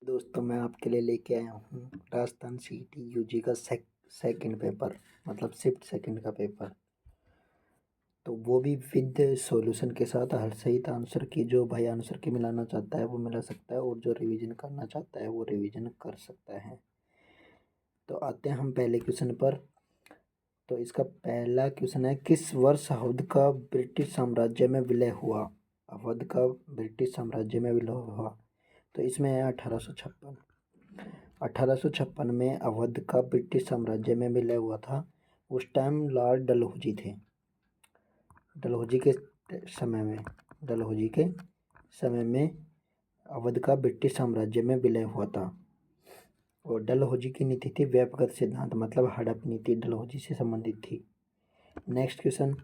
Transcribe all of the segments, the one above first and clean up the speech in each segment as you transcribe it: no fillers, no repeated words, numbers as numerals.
दोस्तों मैं आपके लिए लेके आया हूँ राजस्थान सीटी यूजी का सेकंड पेपर, मतलब शिफ्ट सेकंड का पेपर। तो वो भी विद सॉल्यूशन के साथ हर सही आंसर की, जो भाई आंसर की मिलाना चाहता है वो मिला सकता है, और जो रिवीजन करना चाहता है वो रिवीजन कर सकता है। तो आते हैं हम पहले क्वेश्चन पर। तो इसका पहला क्वेश्चन है, किस वर्ष अवध का ब्रिटिश साम्राज्य में विलय हुआ? अवध का ब्रिटिश साम्राज्य में विलय हुआ, तो इसमें है 1856। 1856 में अवध का ब्रिटिश साम्राज्य में विलय हुआ था। उस टाइम लॉर्ड डलहौजी थे। डलहौजी के समय में डलहौजी के समय में अवध का ब्रिटिश साम्राज्य में विलय हुआ था। और डलहौजी की नीति थी व्यक्तिगत सिद्धांत, मतलब हड़प नीति डलहौजी से संबंधित थी। नेक्स्ट क्वेश्चन,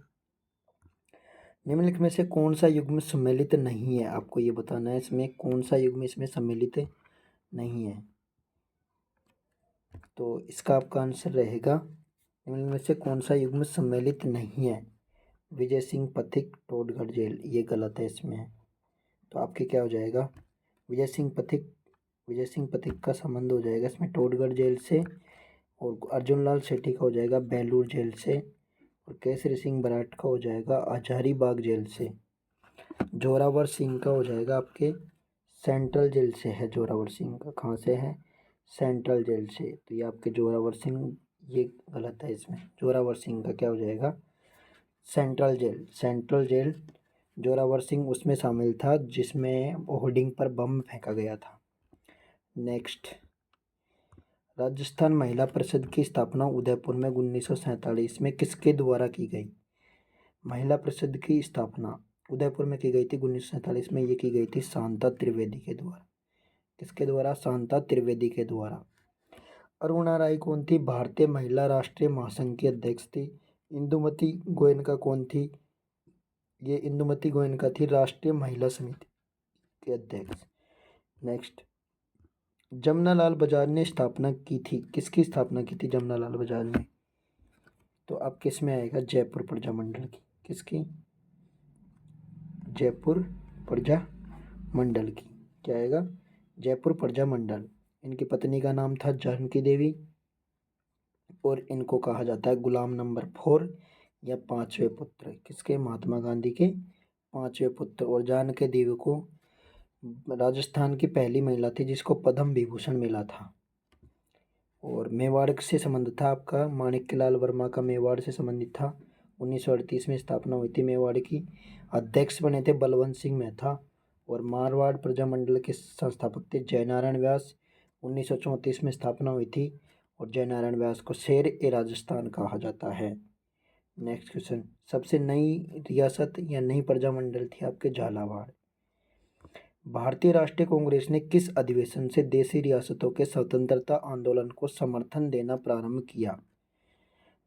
निम्नलिखित में से कौन सा युग्म सम्मिलित नहीं है? आपको ये बताना है इसमें कौन सा युग्म इसमें सम्मिलित नहीं है। तो इसका आपका आंसर रहेगा, निम्नलिखित में से कौन सा युग्म सम्मिलित नहीं है? विजय सिंह पथिक, टोडगढ़ जेल, ये गलत है इसमें। तो आपके क्या हो जाएगा? विजय सिंह पथिक का संबंध हो जाएगा इसमें टोडगढ़ जेल से, और अर्जुन लाल सेठी का हो जाएगा बेलूर जेल से, और केसरी सिंह बराट का हो जाएगा हजारीबाग जेल से। जोरावर सिंह का हो जाएगा आपके सेंट्रल जेल से है। जोरावर सिंह का कहाँ से है? सेंट्रल जेल से। तो ये आपके जोरावर सिंह, ये गलत है इसमें। जोरावर सिंह का क्या हो जाएगा? Central jail. Central jail Zorawar Singh उसमें शामिल था जिसमें होर्डिंग पर बम फेंका गया था। नेक्स्ट, राजस्थान महिला परिषद की स्थापना उदयपुर में 1947 में किसके द्वारा की गई? महिला परिषद की स्थापना उदयपुर में की गई थी 1947 में। ये की गई थी शांता त्रिवेदी के द्वारा। किसके द्वारा? शांता त्रिवेदी के द्वारा। अरुणा राय कौन थी? भारतीय महिला राष्ट्रीय महासंघ की अध्यक्ष थी। इंदुमती गोयनका कौन थी? ये इंदुमती गोयनका थी राष्ट्रीय महिला समिति के अध्यक्ष। नेक्स्ट, जमनालाल बजाज ने स्थापना की थी, किसकी स्थापना की थी जमनालाल बजाज ने? तो अब किस में आएगा? जयपुर प्रजा मंडल की। किसकी? जयपुर प्रजा मंडल की। क्या आएगा? जयपुर प्रजा मंडल। इनकी पत्नी का नाम था जानकी देवी, और इनको कहा जाता है गुलाम नंबर 4 या पांचवें पुत्र। किसके? महात्मा गांधी के पांचवें पुत्र। और जानकी देवी को राजस्थान की पहली महिला थी जिसको पद्म विभूषण मिला था। और मेवाड़ से संबंध था आपका, माणिक्यलाल वर्मा का मेवाड़ से संबंधित था। 1938 में स्थापना हुई थी मेवाड़ की। अध्यक्ष बने थे बलवंत सिंह मेहता। और मारवाड़ प्रजामंडल के संस्थापक थे जयनारायण व्यास। 1934 में स्थापना हुई थी, और जयनारायण व्यास को शेर ए राजस्थान कहा जाता है। नेक्स्ट क्वेश्चन, सबसे नई रियासत या नई प्रजामंडल थी आपके झालावाड़। भारतीय राष्ट्रीय कांग्रेस ने किस अधिवेशन से देशी रियासतों के स्वतंत्रता आंदोलन को समर्थन देना प्रारंभ किया?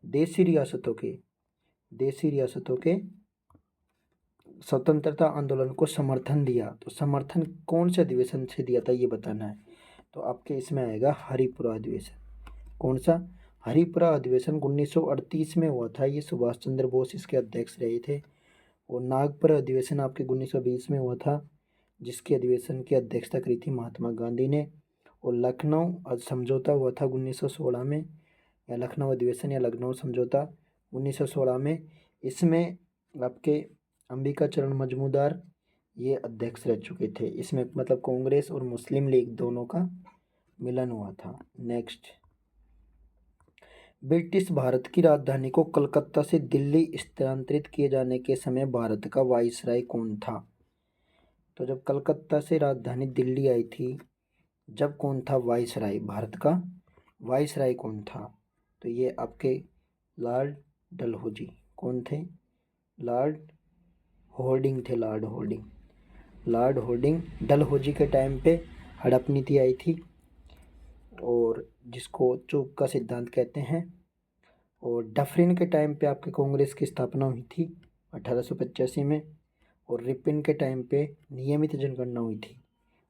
देशी रियासतों के स्वतंत्रता आंदोलन को समर्थन दिया। तो समर्थन कौन से अधिवेशन से दिया था ये बताना है। तो आपके इसमें आएगा हरिपुरा अधिवेशन। कौन सा? हरिपुरा अधिवेशन 1938 में हुआ था। ये सुभाष चंद्र बोस इसके अध्यक्ष रहे थे। और नागपुर अधिवेशन आपके 1920 में हुआ था, जिसके अधिवेशन की अध्यक्षता करी थी महात्मा गांधी ने। और लखनऊ समझौता हुआ था 1916 में, या लखनऊ अधिवेशन या लखनऊ समझौता 1916 में। इसमें आपके अंबिका चरण मजमूदार ये अध्यक्ष रह चुके थे। इसमें मतलब कांग्रेस और मुस्लिम लीग दोनों का मिलन हुआ था। नेक्स्ट, ब्रिटिश भारत की राजधानी को कलकत्ता से दिल्ली स्थानांतरित किए जाने के समय भारत का वाइसराय कौन था? तो जब कलकत्ता से राजधानी दिल्ली आई थी, जब कौन था वाइसराय? भारत का वाइसराय कौन था? तो ये आपके लॉर्ड डलहौजी। कौन थे? लॉर्ड होर्डिंग थे। लॉर्ड होर्डिंग डलहौजी के टाइम पे हड़प नीति आई थी, और जिसको चूक का सिद्धांत कहते हैं। और डफरिन के टाइम पे आपके कांग्रेस की स्थापना हुई थी 1885 में। और रिपन के टाइम पे नियमित जनगणना हुई थी।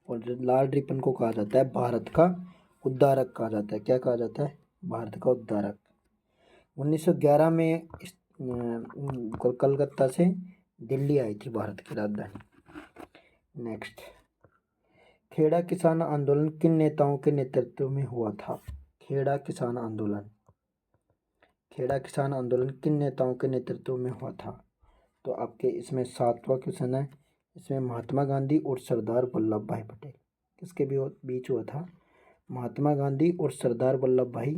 और लॉर्ड रिपन को कहा जाता है भारत का उद्धारक कहा जाता है। क्या कहा जाता है? भारत का उद्धारक। 1911 में कलकत्ता से दिल्ली आई थी भारत की राजधानी। नेक्स्ट, खेड़ा किसान आंदोलन किन नेताओं के नेतृत्व में हुआ था? खेड़ा किसान आंदोलन किन नेताओं के नेतृत्व में हुआ था? तो आपके इसमें 7वां क्वेश्चन है, इसमें महात्मा गांधी और सरदार वल्लभ भाई पटेल किसके बीच हुआ था? महात्मा गांधी और सरदार वल्लभ भाई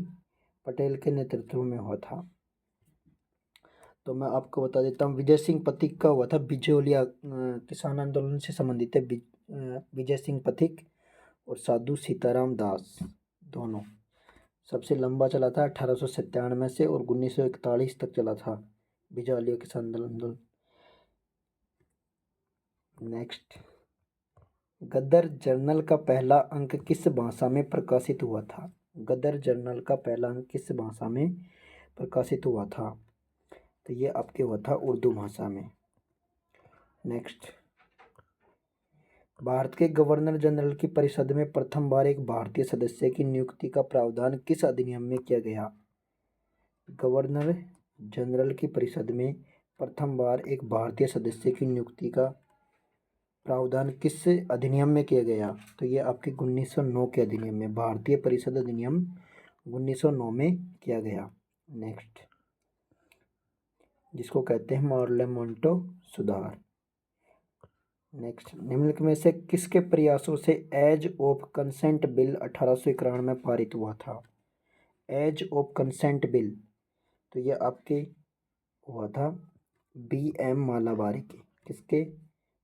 पटेल के नेतृत्व में हुआ था। तो मैं आपको बता देता हूँ, विजय सिंह पथिक का हुआ था। बिजोलिया किसान आंदोलन से संबंधित है विजय सिंह पथिक और साधु सीताराम दास दोनों। सबसे लंबा चला था 1897 से और 1941 तक चला था बिजोलिया किसान आंदोलन। नेक्स्ट, गदर जर्नल का पहला अंक किस भाषा में प्रकाशित हुआ था? गदर जर्नल का पहला अंक किस भाषा में प्रकाशित हुआ था? तो ये आपके हुआ था उर्दू भाषा में। नेक्स्ट, भारत के गवर्नर जनरल की परिषद में प्रथम बार एक भारतीय सदस्य की नियुक्ति का प्रावधान किस अधिनियम में किया गया? गवर्नर जनरल की परिषद में प्रथम बार एक भारतीय सदस्य की नियुक्ति का प्रावधान किस अधिनियम में किया गया? तो ये आपके 1909 के अधिनियम में, भारतीय परिषद अधिनियम 1909 में किया गया। नेक्स्ट, जिसको कहते हैं पार्लियामेंटो सुधार। नेक्स्ट, निम्नलिखित में से किसके प्रयासों से एज ऑफ कंसेंट बिल 1891 में पारित हुआ था? एज ऑफ कंसेंट बिल, तो ये आपके हुआ था BM मालाबारी के। किसके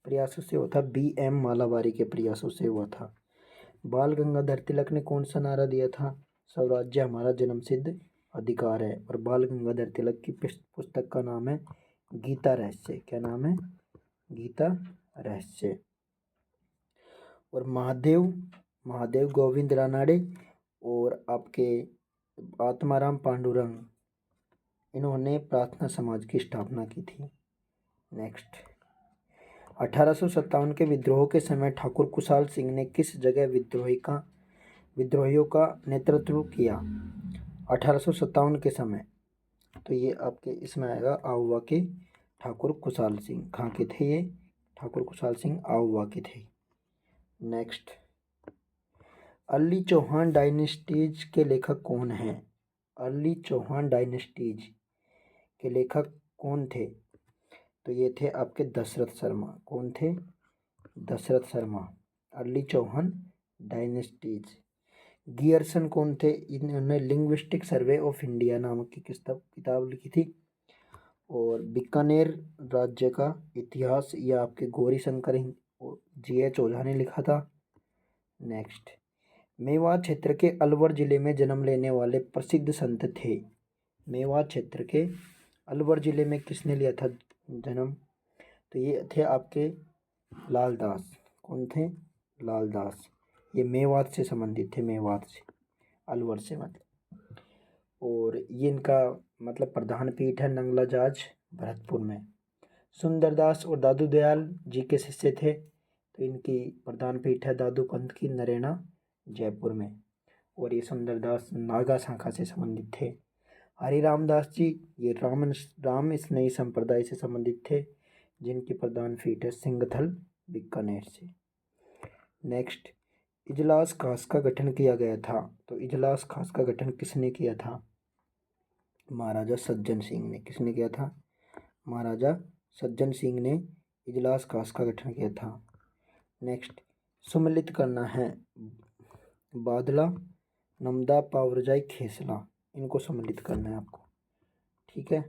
प्रयासों से हुआ था? BM मालाबारी के प्रयासों से हुआ था। बाल गंगाधर तिलक ने कौन सा नारा दिया था? स्वराज्य हमारा जन्मसिद्ध अधिकार है। और बाल गंगाधर तिलक की पुस्तक का नाम है गीता रहस्य। क्या नाम है? गीता रहस्य। और महादेव गोविंद रानाडे और आपके आत्माराम पांडुरंग, इन्होंने प्रार्थना समाज की स्थापना की थी। नेक्स्ट, 1857 के विद्रोह के समय ठाकुर कुशाल सिंह ने किस जगह विद्रोहियों का नेतृत्व किया? 1857 के समय, तो ये आपके इसमें आएगा आहुआ के ठाकुर कुशाल सिंह। कहाँ के थे ये? ठाकुर कुशाल सिंह आहुआ के थे। नेक्स्ट, अर्ली चौहान डायनेस्टीज के लेखक कौन हैं? अर्ली चौहान डायनेस्टीज के लेखक कौन थे? तो ये थे आपके दशरथ शर्मा। कौन थे? Dasharath Sharma. Early Chauhan dynasties. Grierson कौन थे? इन्होंने लिंग्विस्टिक सर्वे ऑफ इंडिया नामक की किताब लिखी थी। और बीकानेर राज्य का इतिहास या आपके गौरी शंकर GH ओझा ने लिखा था। नेक्स्ट, मेवात क्षेत्र के अलवर जिले में जन्म लेने वाले प्रसिद्ध संत थे? मेवात क्षेत्र के अलवर जिले में किसने लिया था जन्म? तो ये थे आपके लालदास। कौन थे? लालदास। ये मेवात से संबंधित थे, मेवात से, अलवर से मतलब। और ये इनका मतलब प्रधान पीठ है नंगला जाज भरतपुर में। सुंदरदास और दादू दयाल जी के शिष्य थे, तो इनकी प्रधान पीठ है दादू पंथ की नरेना जयपुर में। और ये सुंदरदास नागा शाखा से संबंधित थे। हरि रामदास जी ये राम स्नेही संप्रदाय से संबंधित थे, जिनकी प्रधान पीठ है सिंगथल बीकानेर से। नेक्स्ट, इजलास खास का गठन किया गया था। तो इजलास खास का गठन किसने किया था? महाराजा सज्जन सिंह ने। किसने किया था? महाराजा सज्जन सिंह ने इजलास खास का गठन किया था। नेक्स्ट, सम्मिलित करना है बादला, नमदा, पावरजाई, खेसला, इनको सम्मिलित करना है आपको। ठीक है,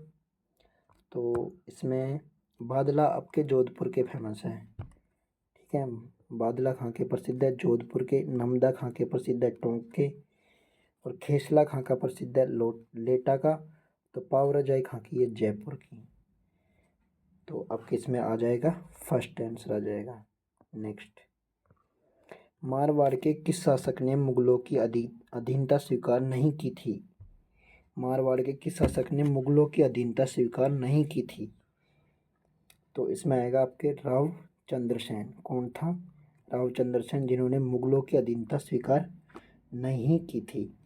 तो इसमें बादला आपके जोधपुर के फेमस हैं। ठीक है, बादला खां के प्रसिद्ध है जोधपुर के, नमदा खां के प्रसिद्ध है टोंक के, और खेसला खां का प्रसिद्ध है लेटा का, तो पावरजाई खां की है जयपुर की। तो आपके इसमें आ जाएगा फर्स्ट आंसर आ जाएगा। नेक्स्ट, मारवाड़ के किस शासक ने मुगलों की अधीनता स्वीकार नहीं की थी? मारवाड़ के किस शासक ने मुगलों की अधीनता स्वीकार नहीं की थी? तो इसमें आएगा आपके राव चंद्र सेन। कौन था? राव चंद्र सेन, जिन्होंने मुगलों की अधीनता स्वीकार नहीं की थी।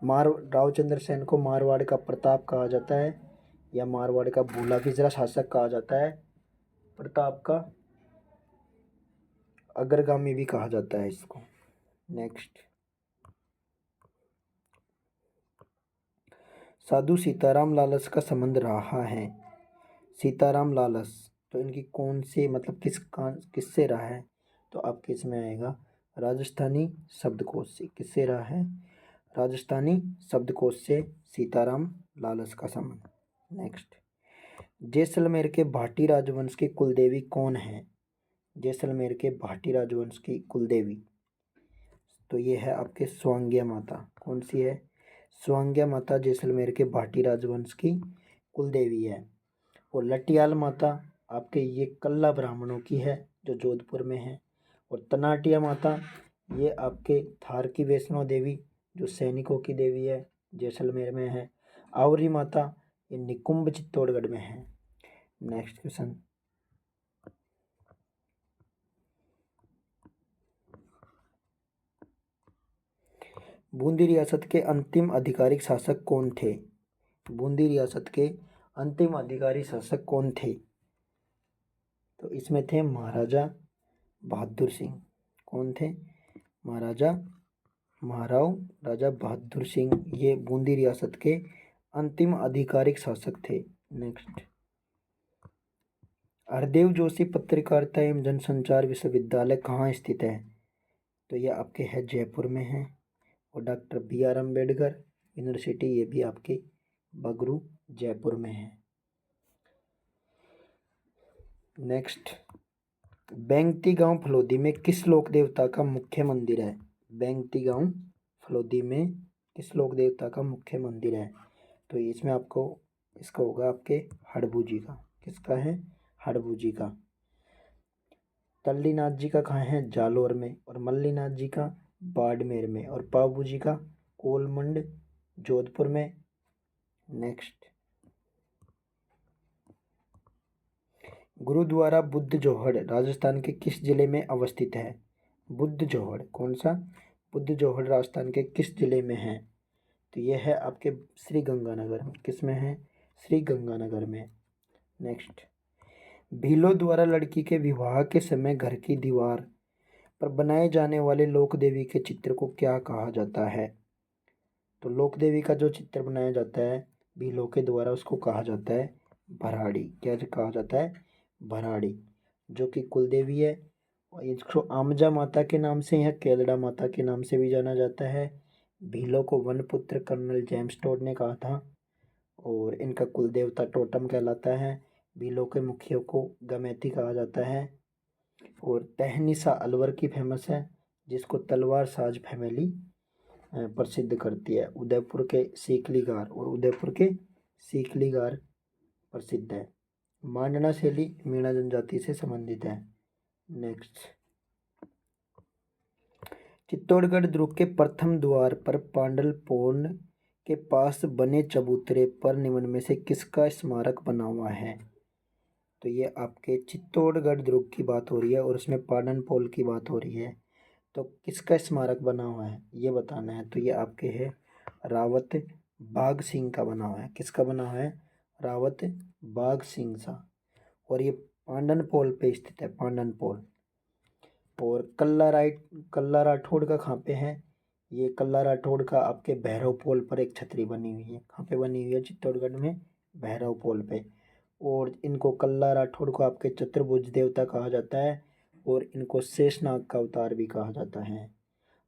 राव चंद्र सेन को मारवाड़ का प्रताप कहा जाता है, या मारवाड़ का भूला बिजरा शासक कहा जाता है। प्रताप का अग्रगामी भी कहा जाता है इसको। नेक्स्ट, साधु सीताराम लालस का संबंध रहा है। सीताराम लालस तो इनकी कौन से मतलब किससे रहा है, तो आपके इसमें आएगा राजस्थानी शब्दकोश से। किससे रहा है, राजस्थानी शब्दकोश से सीताराम लालस का संबंध। नेक्स्ट, जैसलमेर के भाटी राजवंश की कुलदेवी कौन है। जैसलमेर के भाटी राजवंश की कुलदेवी तो ये है आपके स्वांग्या माता। कौन सी है, स्वांग्या माता जैसलमेर के भाटी राजवंश की कुलदेवी है। और लटियाल माता आपके ये कल्ला ब्राह्मणों की है जो जोधपुर में है। और तनाटिया माता ये आपके थार की वैष्णो देवी जो सैनिकों की देवी है, जैसलमेर में है। आवरी माता ये निकुंभ चित्तौड़गढ़ में है। नेक्स्ट क्वेश्चन, बूंदी रियासत के अंतिम आधिकारिक शासक कौन थे। बूंदी रियासत के अंतिम आधिकारिक शासक कौन थे, तो इसमें थे महाराजा बहादुर सिंह। कौन थे, महाराव राजा बहादुर सिंह ये बूंदी रियासत के अंतिम आधिकारिक शासक थे। नेक्स्ट, हरदेव जोशी पत्रकारिता एवं जनसंचार विश्वविद्यालय कहाँ स्थित है, तो ये आपके है जयपुर में है। और डॉक्टर BR अम्बेडकर यूनिवर्सिटी ये भी आपके बगरू जयपुर में है। नेक्स्ट, बेंगती गांव फलोदी में किस लोक देवता का मुख्य मंदिर है। बेंगती गांव फलोदी में किस लोक देवता का मुख्य मंदिर है, तो इसमें आपको इसका होगा आपके हड़बू जी का। किसका है, हड़बू जी का। तल्लीनाथ जी का कहाँ है, जालोर में। और मल्लीनाथ जी का बाड़मेर में। और पाबू जी का कोलमंड जोधपुर में। नेक्स्ट, गुरुद्वारा बुद्ध जोहड़ राजस्थान के किस जिले में अवस्थित है। बुद्ध जोहड़ कौन सा, बुद्ध जोहड़ राजस्थान के किस जिले में है, तो यह है आपके श्री गंगानगर में। किस में है, श्री गंगानगर में। नेक्स्ट, भीलों द्वारा लड़की के विवाह के समय घर की दीवार पर बनाए जाने वाले लोक देवी के चित्र को क्या कहा जाता है, तो लोक देवी का जो चित्र बनाया जाता है भीलों के द्वारा उसको कहा जाता है भराड़ी। क्या कहा जाता है, भराड़ी, जो कि कुलदेवी है। और इसको आमजा माता के नाम से या केलड़ा माता के नाम से भी जाना जाता है। भीलों को वनपुत्र कर्नल जेम्स टोड ने कहा था। और इनका कुल देवता टोटम कहलाता है। भीलों के मुखिया को गमेती कहा जाता है। और तहनीसा अलवर की फेमस है जिसको तलवार साज फैमिली प्रसिद्ध करती है। उदयपुर के सीकली गार प्रसिद्ध है। मांडना शैली मीणा जनजाति से संबंधित है। नेक्स्ट, चित्तौड़गढ़ दुर्ग के प्रथम द्वार पर पांडलपोन के पास बने चबूतरे पर निम्न में से किसका स्मारक बना हुआ है, तो ये आपके चित्तौड़गढ़ दुर्ग की बात हो रही है और उसमें पांडनपोल की बात हो रही है। तो किसका स्मारक बना हुआ है ये बताना है, तो ये आपके है रावत बाघ सिंह का बना हुआ है। किसका बना हुआ है, रावत बाघ सिंह सा। और ये पांडनपोल पे स्थित है, पांडनपोल। और कल्ला राठौड़ का कहाँ पे है, ये कल्ला राठौड़ का आपके भैरव पोल पर एक छतरी बनी हुई है। कहाँ पे बनी हुई है, चित्तौड़गढ़ में भैरव पोल पे। और इनको कल्ला राठौड़ को आपके चतुर्भुज देवता कहा जाता है। और इनको शेषनाग का अवतार भी कहा जाता है।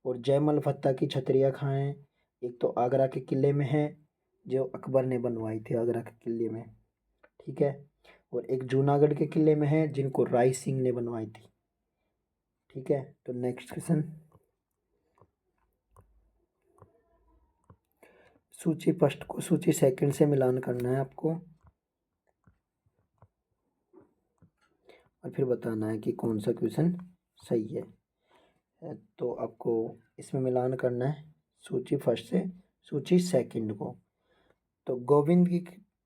और जयमल फत्ता की छतरियाँ कहाँ हैं, एक तो आगरा के किले में है जो अकबर ने बनवाई थी आगरा के किले में, ठीक है। और एक जूनागढ़ के किले में है जिनको राय सिंह ने बनवाई थी, ठीक है। तो नेक्स्ट क्वेश्चन, सूची फर्स्ट को सूची सेकंड से मिलान करना है आपको और फिर बताना है कि कौन सा क्वेश्चन सही है। तो आपको इसमें मिलान करना है सूची फर्स्ट से सूची सेकंड को। तो गोविंद की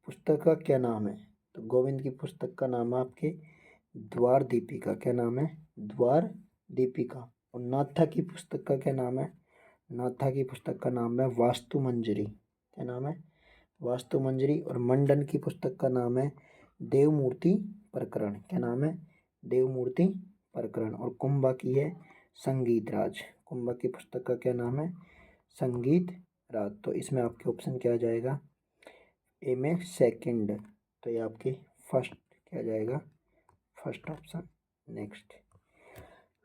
पुस्तक का क्या नाम है, तो गोविंद की पुस्तक का नाम है आपके द्वार दीपिका। क्या नाम है, द्वार दीपिका। और नाथा की पुस्तक का क्या नाम है, नाथा की पुस्तक का नाम है वास्तु मंजरी। क्या नाम है, वास्तु मंजरी। और मंडन की पुस्तक का नाम है देवमूर्ति प्रकरण। क्या नाम है, देवमूर्ति प्रकरण। और कुंभा की है संगीत राज। कुंभा की पुस्तक का क्या नाम है? संगीत राज। तो इसमें आपके ऑप्शन क्या आ जाएगा? ए में सेकंड। तो ये आपकी फर्स्ट क्या जाएगा? First option. नेक्स्ट,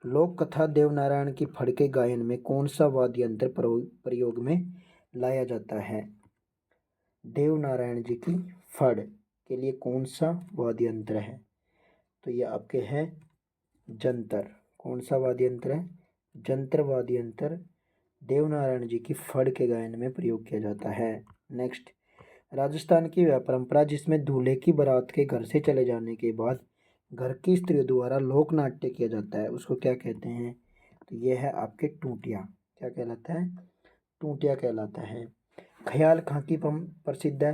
लोक कथा देवनारायण की फड़ के गायन में कौन सा वाद्य यंत्र प्रयोग में लाया जाता है? देवनारायण जी की फड़ के लिए कौन सा वाद्य यंत्र है? तो ये आपके है जंतर। कौन सा वाद्य यंत्र है? जंतर वाद्य यंत्र देवनारायण जी की फड़ के गायन में प्रयोग किया जाता है। नेक्स्ट, राजस्थान की वह परंपरा जिसमें दूल्हे की बारात के घर से चले जाने के बाद घर की स्त्रियों द्वारा लोक नाट्य किया जाता है, उसको क्या कहते हैं? तो ये है आपके टूटिया। क्या कहलाता है? टूटिया कहलाता है। ख्याल कहाँ की प्रसिद्ध है?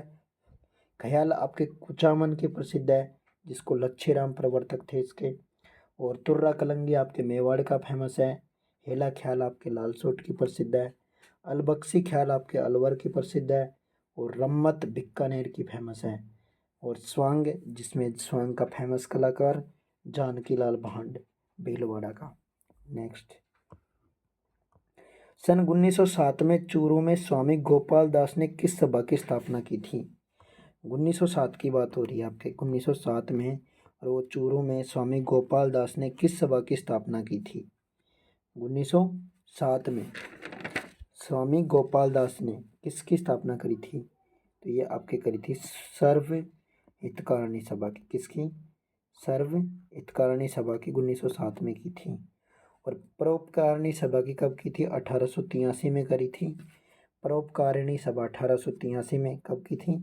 ख्याल आपके कुचामन की प्रसिद्ध है, जिसको लच्छीराम प्रवर्तक थे इसके। और तुर्रा कलंगी आपके मेवाड़ का फेमस है। हेला ख्याल आपके लालसोट की प्रसिद्ध है। अलबख्शी ख्याल आपके अलवर की प्रसिद्ध है। और रम्मत बीकानेर की फेमस है। और स्वांग, जिसमें स्वांग का फेमस कलाकार जानकी लाल भांड भीलवाड़ा का। नेक्स्ट, सन 1907 में चूरू में स्वामी गोपाल दास ने किस सभा की स्थापना की थी? 1907 की बात हो रही है आपके, 1907 में। और वो चूरू में स्वामी गोपाल दास ने किस सभा की स्थापना की थी? 1907 में स्वामी गोपाल दास ने किसकी स्थापना करी थी? तो ये आपके करी थी सर्व हितकारिणी सभा की। किसकी? सर्व हितकारिणी सभा की 1907 में की थी। और परोपकारिणी सभा की कब की थी? 1883 में करी थी। परोपकारिणी सभा 1883 में कब की थी?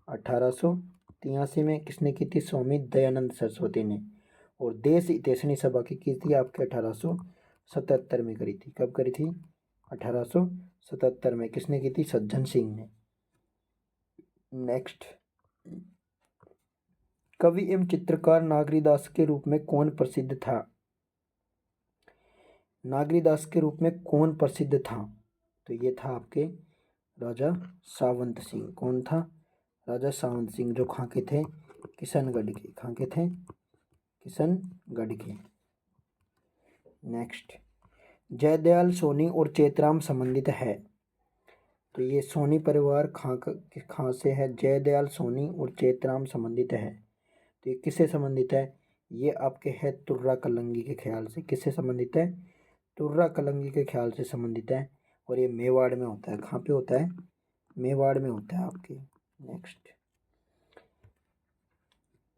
1883 में। किसने की थी? स्वामी दयानंद सरस्वती ने। और देश हितैषणी सभा की थी आपके 1877 में करी थी। कब करी थी? 1877 में। किसने की थी? सज्जन सिंह ने। नेक्स्ट, कवि एवं चित्रकार नागरीदास के रूप में कौन प्रसिद्ध था? नागरीदास के रूप में कौन प्रसिद्ध था? तो ये था आपके राजा सावंत सिंह। कौन था? राजा सावंत सिंह, जो कहाँ के थे? किशनगढ़ के। कहाँ के थे? किशनगढ़ के। नेक्स्ट, जयदयाल सोनी और चेतराम संबंधित है। तो ये सोनी परिवार कहाँ से है? जयदयाल सोनी और चेतराम संबंधित है। तो ये किससे संबंधित है? ये आपके है तुर्रा कलंगी के ख्याल से। किससे संबंधित है? तुर्रा कलंगी के ख्याल से संबंधित है। और ये मेवाड़ में होता है। कहाँ पे होता है? मेवाड़ में होता है आपके। नेक्स्ट,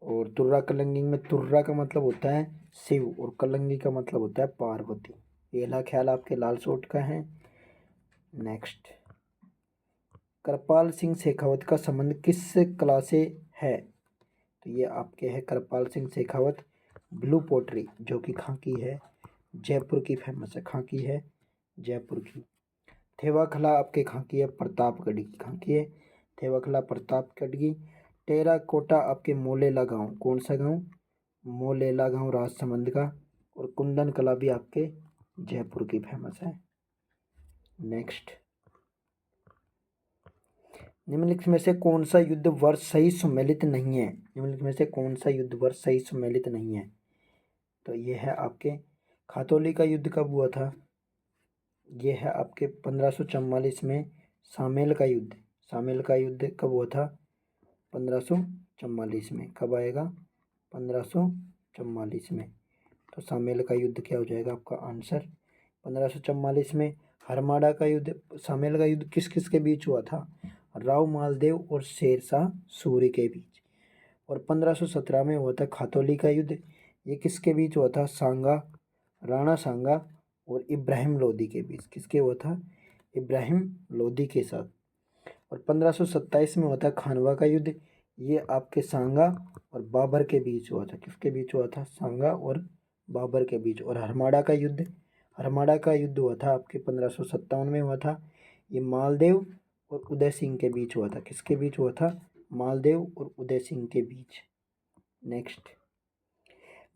और तुर्रा कलंगी में तुर्रा का मतलब होता है शिव और कलंगी का मतलब होता है पार्वती। येला ख्याल आपके लालसोट का है। नेक्स्ट, कृपाल सिंह शेखावत का संबंध किस कला से है? तो ये आपके है कृपाल सिंह शेखावत ब्लू पोट्री, जो कि कहाँ की है? जयपुर की फेमस है। कहाँ की है? जयपुर की। थेवाखला आपके कहाँ की है? प्रतापगढ़ की। कहाँ की है? थेवाखला प्रतापगढ़ की। टेराकोटा आपके मोलेला गांव। कौन सा गांव? मोलेला गांव राजसमंद का। और कुंदन कला भी आपके जयपुर की फेमस है। नेक्स्ट, निम्नलिखित में से कौन सा युद्ध वर्ष सही सुमेलित नहीं है? निम्नलिखित में से कौन सा युद्ध वर्ष सही सुमेलित नहीं है? तो ये है आपके खातौली का युद्ध कब हुआ था? ये है आपके 1544 में। सामेल का युद्ध। सामेल का युद्ध कब हुआ था? 1544 में। कब आएगा? 1544 में। तो सामेल का युद्ध क्या हो जाएगा आपका आंसर? 1544 में। हरमाड़ा का युद्ध, सामेल का युद्ध किस किस के बीच हुआ था? राव मालदेव और शेरशाह सूरी के बीच। और 1517 में हुआ था खातौली का युद्ध। ये किसके बीच हुआ था? सांगा, राणा सांगा और इब्राहिम लोदी के बीच। किसके हुआ था? इब्राहिम लोदी के साथ। और 1527 में हुआ था खानवा का युद्ध। ये आपके सांगा और बाबर के बीच हुआ था। किसके बीच हुआ था? सांगा और बाबर के बीच। और हरमाड़ा का युद्ध, हरमाड़ा का युद्ध हुआ था आपके 1557 में हुआ था। ये मालदेव और उदय सिंह के बीच हुआ था। किसके बीच हुआ था? मालदेव और उदय सिंह के बीच। नेक्स्ट,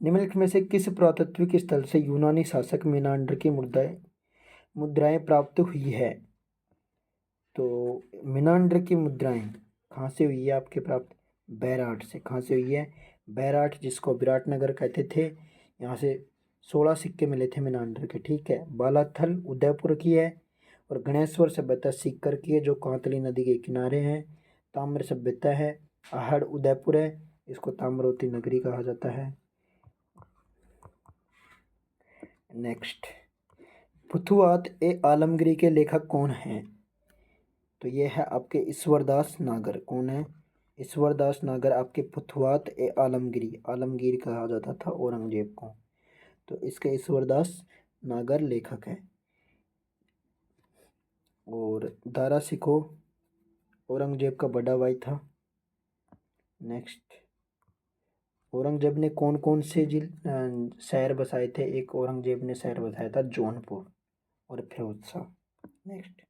निम्नलिखित में से किस पुरातात्विक स्थल से यूनानी शासक मिनांडर की मुद्राएं प्राप्त हुई है? तो मिनांडर की मुद्राएं कहाँ से हुई है आपके प्राप्त? बैराठ से। कहाँ से हुई है? बैराठ, जिसको विराटनगर कहते थे। यहाँ से 16 सिक्के मिले थे मेनांडर के, ठीक है। बालाथल उदयपुर की है, और गणेश्वर सभ्यता सीकर की है जो कांतली नदी के किनारे हैं। ताम्र सभ्यता है, आहड़ उदयपुर है, इसको ताम्रवती नगरी कहा जाता है। नेक्स्ट, फुतुहात ए आलमगीर के लेखक कौन हैं? तो ये है आपके ईश्वरदास नागर। कौन है? ईश्वरदास नागर आपके फुतुहात ए आलमगीर, आलमगीर कहा जाता था औरंगजेब को, तो इसके ईश्वरदास नागर लेखक है। और दारा सिकोह औरंगजेब का बड़ा भाई था। नेक्स्ट, औरंगजेब ने कौन कौन से शहर बसाए थे? एक औरंगजेब ने शहर बसाया था जौनपुर और Firoz Shah. Next,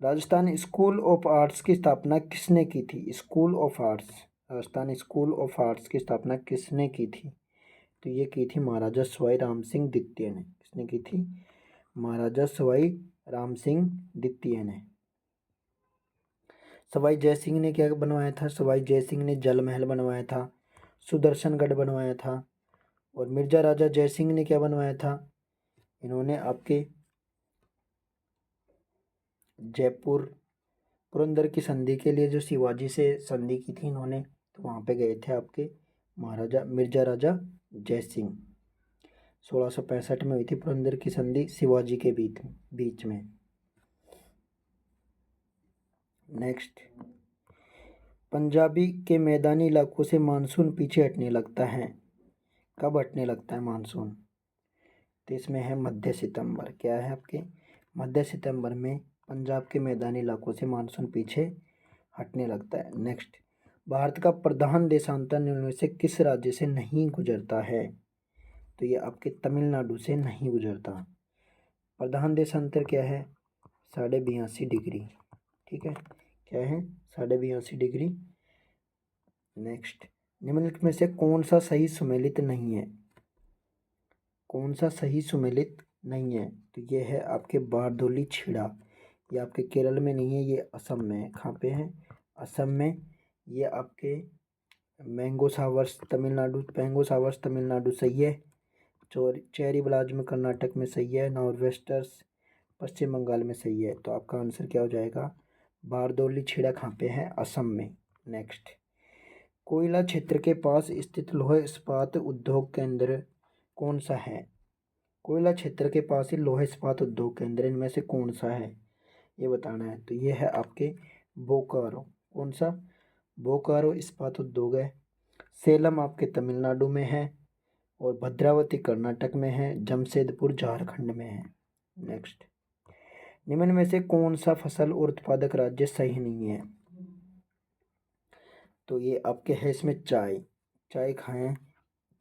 Rajasthan school of arts की स्थापना किसने की थी? School of arts, Rajasthan school of arts की स्थापना किसने की थी? तो ये की थी महाराजा सवाई राम सिंह द्वितीय ने। किसने की थी? महाराजा सवाई राम सिंह द्वितीय ने। सवाई जय सिंह ने क्या बनवाया था? सवाई जय सिंह ने जल महल बनवाया था, सुदर्शनगढ़ बनवाया था। और मिर्जा राजा जय सिंह ने क्या बनवाया था? इन्होंने आपके जयपुर पुरंदर की संधि के लिए जो शिवाजी से संधि की थी इन्होंने, तो वहाँ पे गए थे आपके महाराजा मिर्जा राजा जय सिंह। 1665 में हुई थी पुरंदर की संधि शिवाजी के बीच में। नेक्स्ट, पंजाबी के मैदानी इलाकों से मानसून पीछे हटने लगता है। कब हटने लगता है मानसून? तो इसमें है मध्य सितंबर। क्या है आपके? मध्य सितंबर में पंजाब के मैदानी इलाकों से मानसून पीछे हटने लगता है। नेक्स्ट, भारत का प्रधान देशांतर इनमें से किस राज्य से नहीं गुजरता है? तो ये आपके तमिलनाडु से नहीं गुजरता। प्रधान देशांतर क्या है? 82.5 डिग्री, ठीक है। क्या है? 82.5 डिग्री। नेक्स्ट, निम्नलिखित में से कौन सा सही सुमेलित नहीं है? कौन सा सही सुमेलित नहीं है? तो ये है आपके बारदोली छीड़ा। ये आपके केरल में नहीं है, ये असम में है। कहाँ पे है? असम में। ये आपके मैंगो सावर्स तमिलनाडु सही है। चेरी ब्लाज्म कर्नाटक में सही है। नॉर्वेस्टर्स पश्चिम बंगाल में सही है। तो आपका आंसर क्या हो जाएगा? बारदोली छीड़ा कहाँ पे है? असम में। नेक्स्ट, कोयला क्षेत्र के पास स्थित लौह इस्पात उद्योग केंद्र कौन सा है? कोयला क्षेत्र के पास ही लौह इस्पात उद्योग केंद्र इनमें से कौन सा है? ये बताना है। तो ये है आपके बोकारो। कौन सा? बोकारो इस्पात उद्योग है। सेलम आपके तमिलनाडु में है, और भद्रावती कर्नाटक में है, जमशेदपुर झारखंड में है। नेक्स्ट, निम्न में से कौन सा फसल और उत्पादक राज्य सही नहीं है? तो ये आपके है इसमें चाय। चाय खाएं।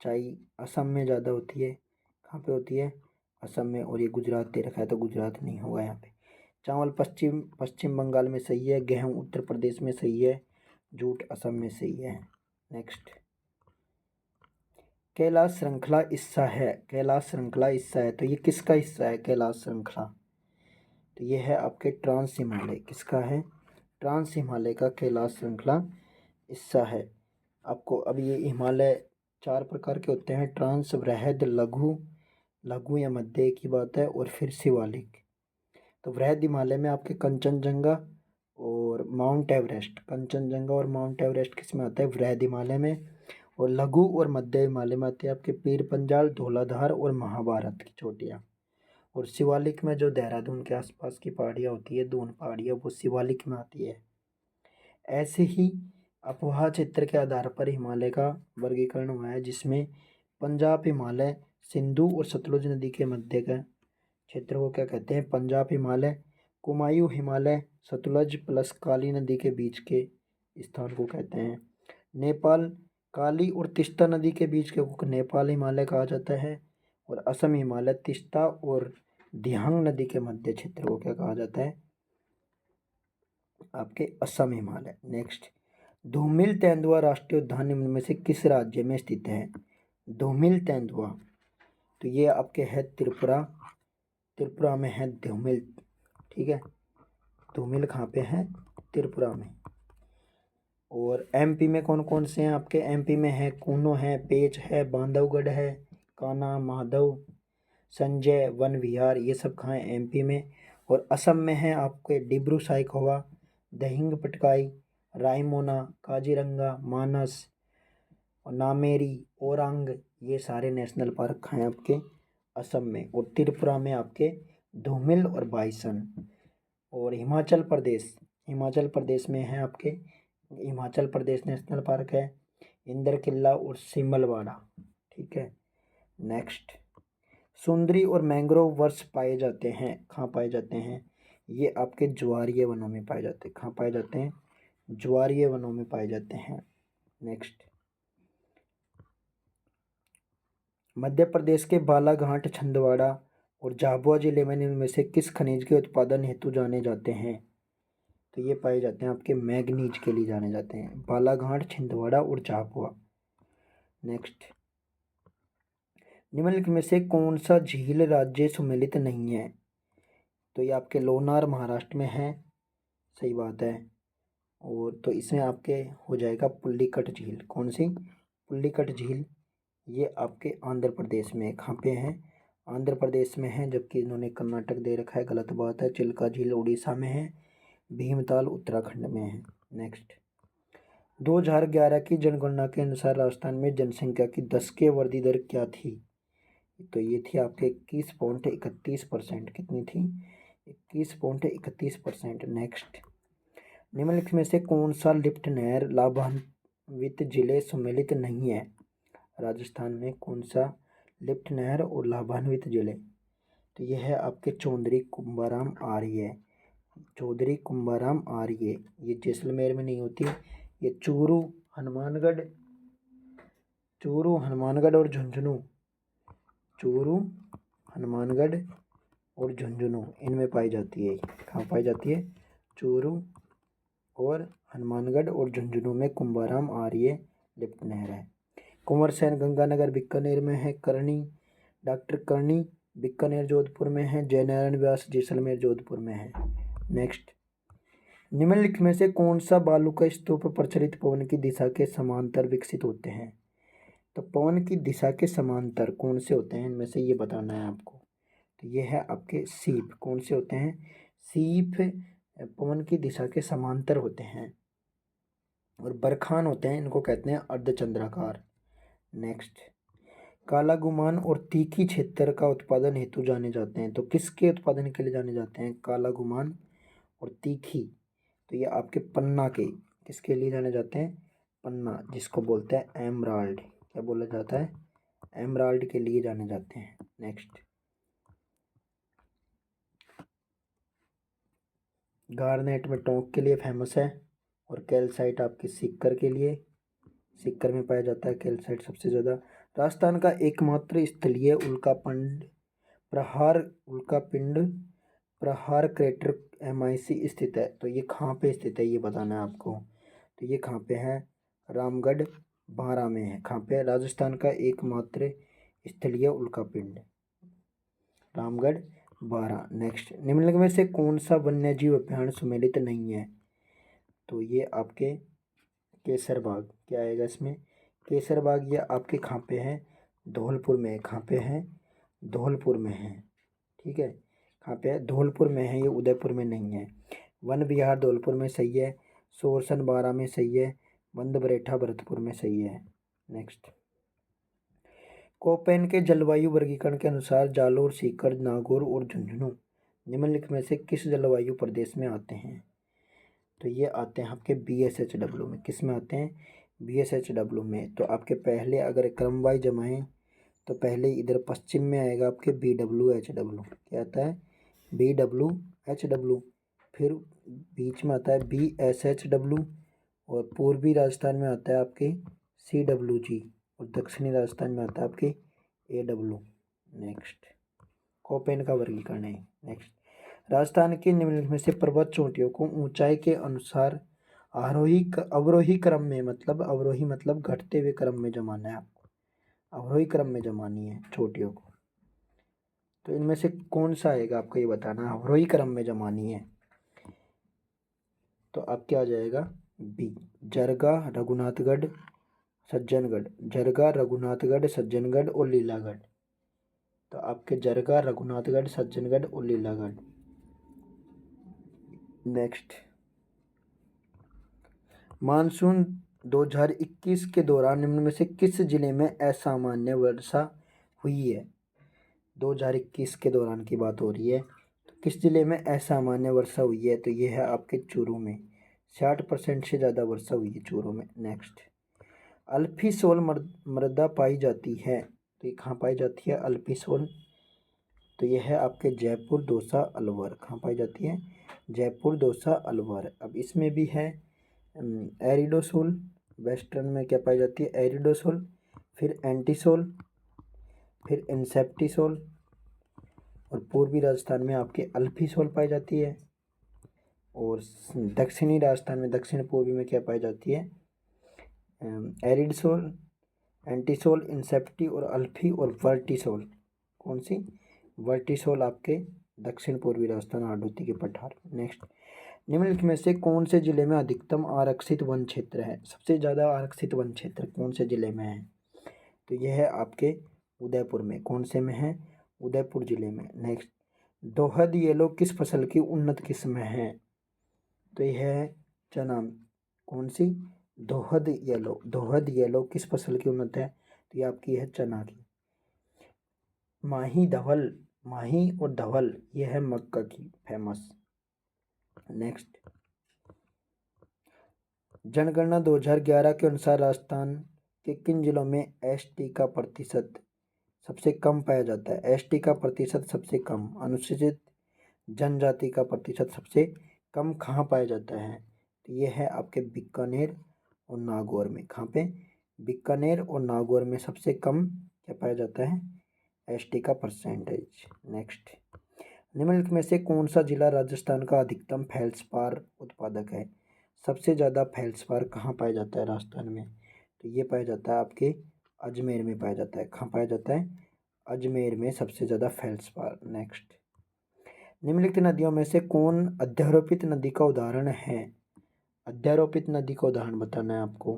चाय असम में ज़्यादा होती है। कहाँ पे होती है? असम में। और ये गुजरात दे रखा है तो गुजरात नहीं होगा यहाँ पे। चावल पश्चिम बंगाल में सही है। गेहूँ उत्तर प्रदेश में सही है। जूट असम में सही है। नेक्स्ट, कैलाश श्रृंखला हिस्सा है। कैलाश श्रृंखला हिस्सा है, तो ये किसका हिस्सा है कैलाश श्रृंखला? तो ये है आपके ट्रांस हिमालय। किसका है? ट्रांस हिमालय का कैलाश श्रृंखला हिस्सा है। आपको अब ये हिमालय 4 प्रकार के होते हैं: ट्रांस, वृहद, लघु या मध्य एक ही बात है, और फिर शिवालिक। तो वृहद हिमालय में आपके कंचनजंगा और माउंट एवरेस्ट, कंचनजंगा और माउंट एवरेस्ट किस में आता है? वृहद हिमालय में। और लघु और मध्य हिमालय में आते हैं आपके पीर पंजाल, धौलाधार और महाभारत की चोटियाँ। और शिवालिक में जो देहरादून के आसपास की पहाड़ियाँ होती है, दून पहाड़ियाँ, वो शिवालिक में आती है। ऐसे ही अफवाह क्षेत्र के आधार पर हिमालय का वर्गीकरण हुआ है, जिसमें पंजाब हिमालय सिंधु और सतलुज नदी के मध्य का क्षेत्र को क्या कहते हैं? पंजाब हिमालय। कुमायूं हिमालय सतलुज प्लस काली नदी के बीच के स्थान को कहते हैं। नेपाल काली और तीस्ता नदी के बीच के को नेपाल हिमालय कहा जाता है। और असम हिमालय तीस्ता और दिहांग नदी के मध्य क्षेत्र को क्या कहा जाता है? आपके असम हिमालय। नेक्स्ट, धूमिल तेंदुआ राष्ट्रीय उद्यान निम्न में से किस राज्य में स्थित है? धूमिल तेंदुआ, तो ये आपके है त्रिपुरा में है धूमिल, ठीक है। धूमिल कहाँ पे है? त्रिपुरा में। और एमपी में कौन कौन से हैं आपके? एमपी में है कूनो है, पेच है, बांधवगढ़ है, कान्हा, माधव, संजय, वन विहार, ये सब कहाँ है? एमपी में। और असम में है आपके डिब्रू साइखोवा, दहिंग पटकाई, रायमोना, काजीरंगा, मानस, और नामेरी, ओरांग, ये सारे नेशनल पार्क हैं आपके असम में। और त्रिपुरा में आपके धूमिल और बाइसन। और हिमाचल प्रदेश में है आपके, हिमाचल प्रदेश नेशनल पार्क है इंदर किला और सिमलवाड़ा। ठीक है। नेक्स्ट, सुंदरी और मैंग्रोव वर्ष पाए जाते हैं, कहाँ पाए जाते हैं? ये आपके ज्वारीय वनों में पाए जाते हैं। कहाँ पाए जाते हैं? ज्वारीय वनों में पाए जाते हैं। नेक्स्ट, मध्य प्रदेश के बालाघाट, छिंदवाड़ा और झाबुआ जिले में इनमें से किस खनिज के उत्पादन हेतु जाने जाते हैं? तो ये पाए जाते हैं आपके मैग्नीज के लिए जाने जाते हैं, बालाघाट, छिंदवाड़ा और झाबुआ। नेक्स्ट, निम्नलिखित में से कौन सा झील राज्य सम्मिलित नहीं है? तो ये आपके लोनार महाराष्ट्र में है, सही बात है। और तो इसमें आपके हो जाएगा पुल्लिकट झील। कौन सी? पुल्लिकट झील। ये आपके आंध्र प्रदेश में, कहाँ पे है? आंध्र प्रदेश में है, जबकि इन्होंने कर्नाटक दे रखा है, गलत बात है। चिल्का झील उड़ीसा में है, भीमताल उत्तराखंड में है। नेक्स्ट, 2011 की जनगणना के अनुसार राजस्थान में जनसंख्या की 10K वृद्धि दर क्या थी? तो ये थी आपके 21.31%। कितनी थी? 21.31%। नेक्स्ट, निम्नलिखित में से कौन सा लिफ्ट नहर लाभान्वित जिले सम्मिलित नहीं है? राजस्थान में कौन सा लिफ्ट नहर और लाभान्वित जिले? तो यह है आपके चौधरी कुंभाराम आर्य, चौधरी कुंभाराम आर्य। ये जैसलमेर में नहीं होती, ये चूरू, हनुमानगढ़, चूरू, हनुमानगढ़ और झुंझुनू, चूरू, हनुमानगढ़ और झुंझुनू, इनमें पाई जाती है। कहाँ पाई जाती है? चूरू और हनुमानगढ़ और झुंझुनू में कुंभाराम आर्य लिफ्ट नहर है। कुंवर सेन गंगानगर बीकानेर में है, करनी, डॉक्टर करनी बीकानेर जोधपुर में है, जयनारायण व्यास जैसलमेर जोधपुर में है। नेक्स्ट, निम्नलिखित में से कौन सा बालू का स्तूप प्रचलित पवन की दिशा के समांतर विकसित होते हैं? तो पवन की दिशा के समांतर कौन से होते हैं? इनमें से ये बताना है आपको। तो ये है आपके सीप। कौन से होते हैं? सीप पवन की दिशा के समांतर होते हैं। और बरखान होते हैं, इनको कहते हैं अर्धचंद्राकार। नेक्स्ट, काला गुमान और तीखी क्षेत्र का उत्पादन हेतु जाने जाते हैं। तो किसके उत्पादन के लिए जाने जाते हैं? काला गुमान और तीखी। तो ये आपके पन्ना के, किसके लिए जाने जाते हैं? पन्ना, जिसको बोलते हैं एमराल्ड। क्या बोला जाता है? एमराल्ड के लिए जाने जाते हैं। नेक्स्ट, गार्नेट में टोंक के लिए फेमस है, और कैल्साइट आपके सिक्कर के लिए, सिक्कर में पाया जाता है कैल्साइट सबसे ज़्यादा। राजस्थान का एकमात्र स्थलीय उल्कापिंड प्रहार क्रेटर MIC स्थित है। तो ये कहाँ पे स्थित है, ये बताना है आपको। तो ये कहाँ पे है? रामगढ़ बारां में है। कहाँ पे? राजस्थान का एकमात्र स्थलीय उल्कापिंड, रामगढ़ बारां। नेक्स्ट, निम्नलिखित में से कौन सा वन्यजीव अभयारण्य सम्मिलित नहीं है? तो ये आपके केसर बाग। क्या आएगा इसमें? केसर बाग। ये आपके कहाँ पे है? धौलपुर में। कहाँ पे है? धौलपुर में है। ठीक है। कहाँ पे है? धौलपुर में है, ये उदयपुर में नहीं है। वन विहार धौलपुर में सही है, सोरसन बारां में सही है, बंद बरेठा भरतपुर में सही है। नेक्स्ट, कोपेन के जलवायु वर्गीकरण के अनुसार जालोर, सीकर, नागौर और झुंझुनू निम्नलिखित में से किस जलवायु प्रदेश में आते हैं? तो ये आते हैं आपके BSHW में। किस में आते हैं? BSHW में। तो आपके पहले अगर क्रम वाइज जमाएँ तो पहले इधर पश्चिम में आएगा आपके BWHW। क्या आता है? BWHW। फिर बीच में आता है BSHW, और पूर्वी राजस्थान में आता है आपके CWG, और दक्षिणी राजस्थान में आता है आपके AW। नेक्स्ट, कोपेन का वर्गीकरण है। नेक्स्ट, राजस्थान के निम्नलिखित में से पर्वत चोटियों को ऊंचाई के अनुसार अवरोही क्रम में, मतलब अवरोही मतलब घटते हुए क्रम में जमाना है आपको, अवरोही क्रम में जमानी है चोटियों को। तो इनमें से कौन सा आएगा आपको ये बताना है, अवरोही क्रम में जमानी है। तो अब क्या आ जाएगा? बी जरगा, रघुनाथगढ़, सज्जनगढ़। जरगा, रघुनाथगढ़, सज्जनगढ़ और लीलागढ़। तो आपके जरगा, रघुनाथगढ़, सज्जनगढ़ और लीलागढ़। नेक्स्ट, मानसून 2021 के दौरान निम्न में से किस जिले में असामान्य वर्षा हुई है? 2021 के दौरान की बात हो रही है, तो किस जिले में असामान्य वर्षा हुई है? तो ये है आपके चूरू में। 60% से ज़्यादा वर्षा हुई है चूरू में। नेक्स्ट, अल्फी सोल मृदा पाई जाती है, तो ये कहाँ पाई जाती है अल्फी सोल? तो ये है आपके जयपुर, दौसा, अलवर। कहाँ पाई जाती है? जयपुर, दौसा, अलवर। अब इसमें भी है एरिडोसोल। वेस्टर्न में क्या पाई जाती है? एरिडोसोल, फिर एंटीसोल, फिर इंसेप्टिसोल, और पूर्वी राजस्थान में आपके अल्फीसोल पाई जाती है। और दक्षिणी राजस्थान में, दक्षिण पूर्वी में क्या पाई जाती है? एरिडसोल, एंटीसोल, इंसेप्टी और अल्फी और वर्टिसोल। कौन सी? वर्टिसोल आपके दक्षिण पूर्वी राजस्थान, हाडोती के पठार। नेक्स्ट, निम्नलिखित में से कौन से जिले में अधिकतम आरक्षित वन क्षेत्र है? सबसे ज़्यादा आरक्षित वन क्षेत्र कौन से जिले में है? तो यह है आपके उदयपुर में। कौन से में है? उदयपुर जिले में। नेक्स्ट, दोहद येलो किस फसल की उन्नत किस्म है? तो यह है चना। कौन सी? दोहद येलो। दोहद येलो किस फसल की उन्नत है? तो ये आपकी है चना की। माही धवल, माही और धवल ये है मक्का की फेमस। नेक्स्ट, जनगणना 2011 के अनुसार राजस्थान के किन जिलों में एसटी का प्रतिशत सबसे कम पाया जाता है? एसटी का प्रतिशत सबसे कम, अनुसूचित जनजाति का प्रतिशत सबसे कम कहाँ पाया जाता है? तो ये है आपके बीकानेर और नागौर में। कहाँ पे? बीकानेर और नागौर में सबसे कम क्या पाया जाता है? एसटी का परसेंटेज। नेक्स्ट, निम्नलिखित में से कौन सा जिला राजस्थान का अधिकतम फेल्सपार उत्पादक है? सबसे ज़्यादा फेल्सपार कहाँ पाया जाता है राजस्थान में? तो ये पाया जाता है आपके अजमेर में पाया जाता है। कहाँ पाया जाता है? अजमेर में सबसे ज़्यादा फेल्सपार। नेक्स्ट, निम्नलिखित नदियों में से कौन अध्यारोपित नदी का उदाहरण है? अध्यारोपित नदी का उदाहरण बताना है आपको।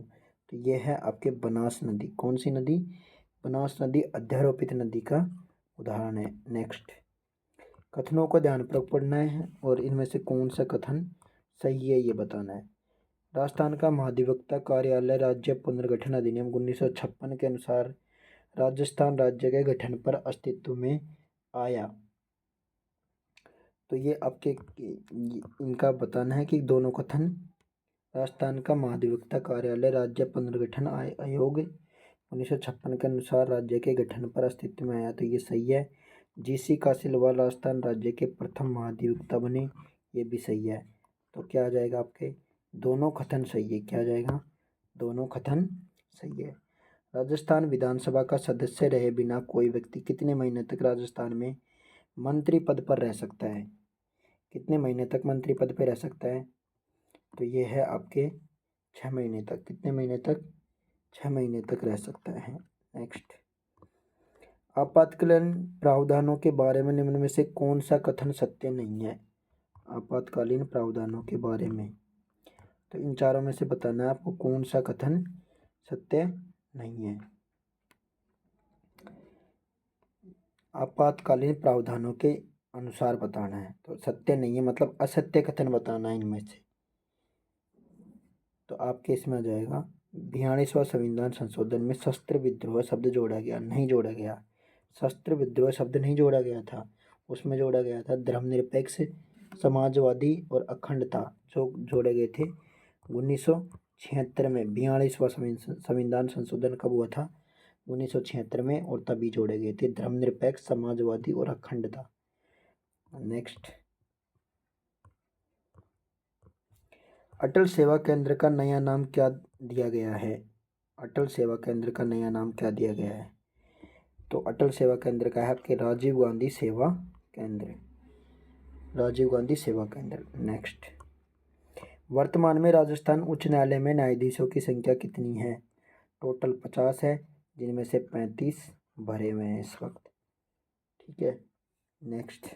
तो ये है आपके बनास नदी। कौन सी नदी? बनास नदी अध्यारोपित नदी का उदाहरण है। नेक्स्ट, कथनों को ध्यानपूर्वक पढ़ना है और इनमें से कौन सा कथन सही है ये बताना है। राजस्थान का महाधिवक्ता कार्यालय राज्य पुनर्गठन अधिनियम 1956 के अनुसार राजस्थान राज्य के गठन पर अस्तित्व में आया। तो ये आपके इनका बताना है कि दोनों कथन, राजस्थान का महाधिवक्ता कार्यालय राज्य पुनर्गठन आयोग 1956 के अनुसार राज्य के गठन पर अस्तित्व में आया, तो ये सही है। जीसी कासिलवाल राजस्थान राज्य के प्रथम महाधिवक्ता बने, ये भी सही है। तो क्या आ जाएगा आपके? दोनों कथन सही है। क्या आ जाएगा? दोनों कथन सही है। राजस्थान विधानसभा का सदस्य रहे बिना कोई व्यक्ति कितने महीने तक राजस्थान में मंत्री पद पर रह सकता है? कितने महीने तक मंत्री पद पर रह सकता है? तो ये है आपके 6 महीने तक। कितने महीने तक? 6 महीने तक रह सकता है। नेक्स्ट, आपातकालीन प्रावधानों के बारे में निम्न में से कौन सा कथन सत्य नहीं है? आपातकालीन प्रावधानों के बारे में, तो इन चारों में से बताना है आपको कौन सा कथन सत्य नहीं है। आपातकालीन प्रावधानों के अनुसार बताना है, तो सत्य नहीं है मतलब असत्य कथन बताना है इनमें से। तो आपके इसमें आ जाएगा 42वां संविधान संशोधन में शस्त्र विद्रोह शब्द जोड़ा गया, नहीं जोड़ा गया। शस्त्र विद्रोह शब्द नहीं जोड़ा गया था, उसमें जोड़ा गया था धर्मनिरपेक्ष, समाजवादी और अखंडता, जो जोड़े गए थे 1976 में। 42वां संविधान संशोधन कब हुआ था? 1976 में, और तभी जोड़े गए थे धर्मनिरपेक्ष, समाजवादी और अखंडता। नेक्स्ट, अटल सेवा केंद्र का नया नाम क्या दिया गया है? अटल सेवा केंद्र का नया नाम क्या दिया गया है? तो अटल सेवा केंद्र का है आपके राजीव गांधी सेवा केंद्र। राजीव गांधी सेवा केंद्र। नेक्स्ट, वर्तमान में राजस्थान उच्च न्यायालय में न्यायाधीशों की संख्या कितनी है? टोटल 50 है, जिनमें से 35 भरे हुए हैं इस वक्त। ठीक है। नेक्स्ट,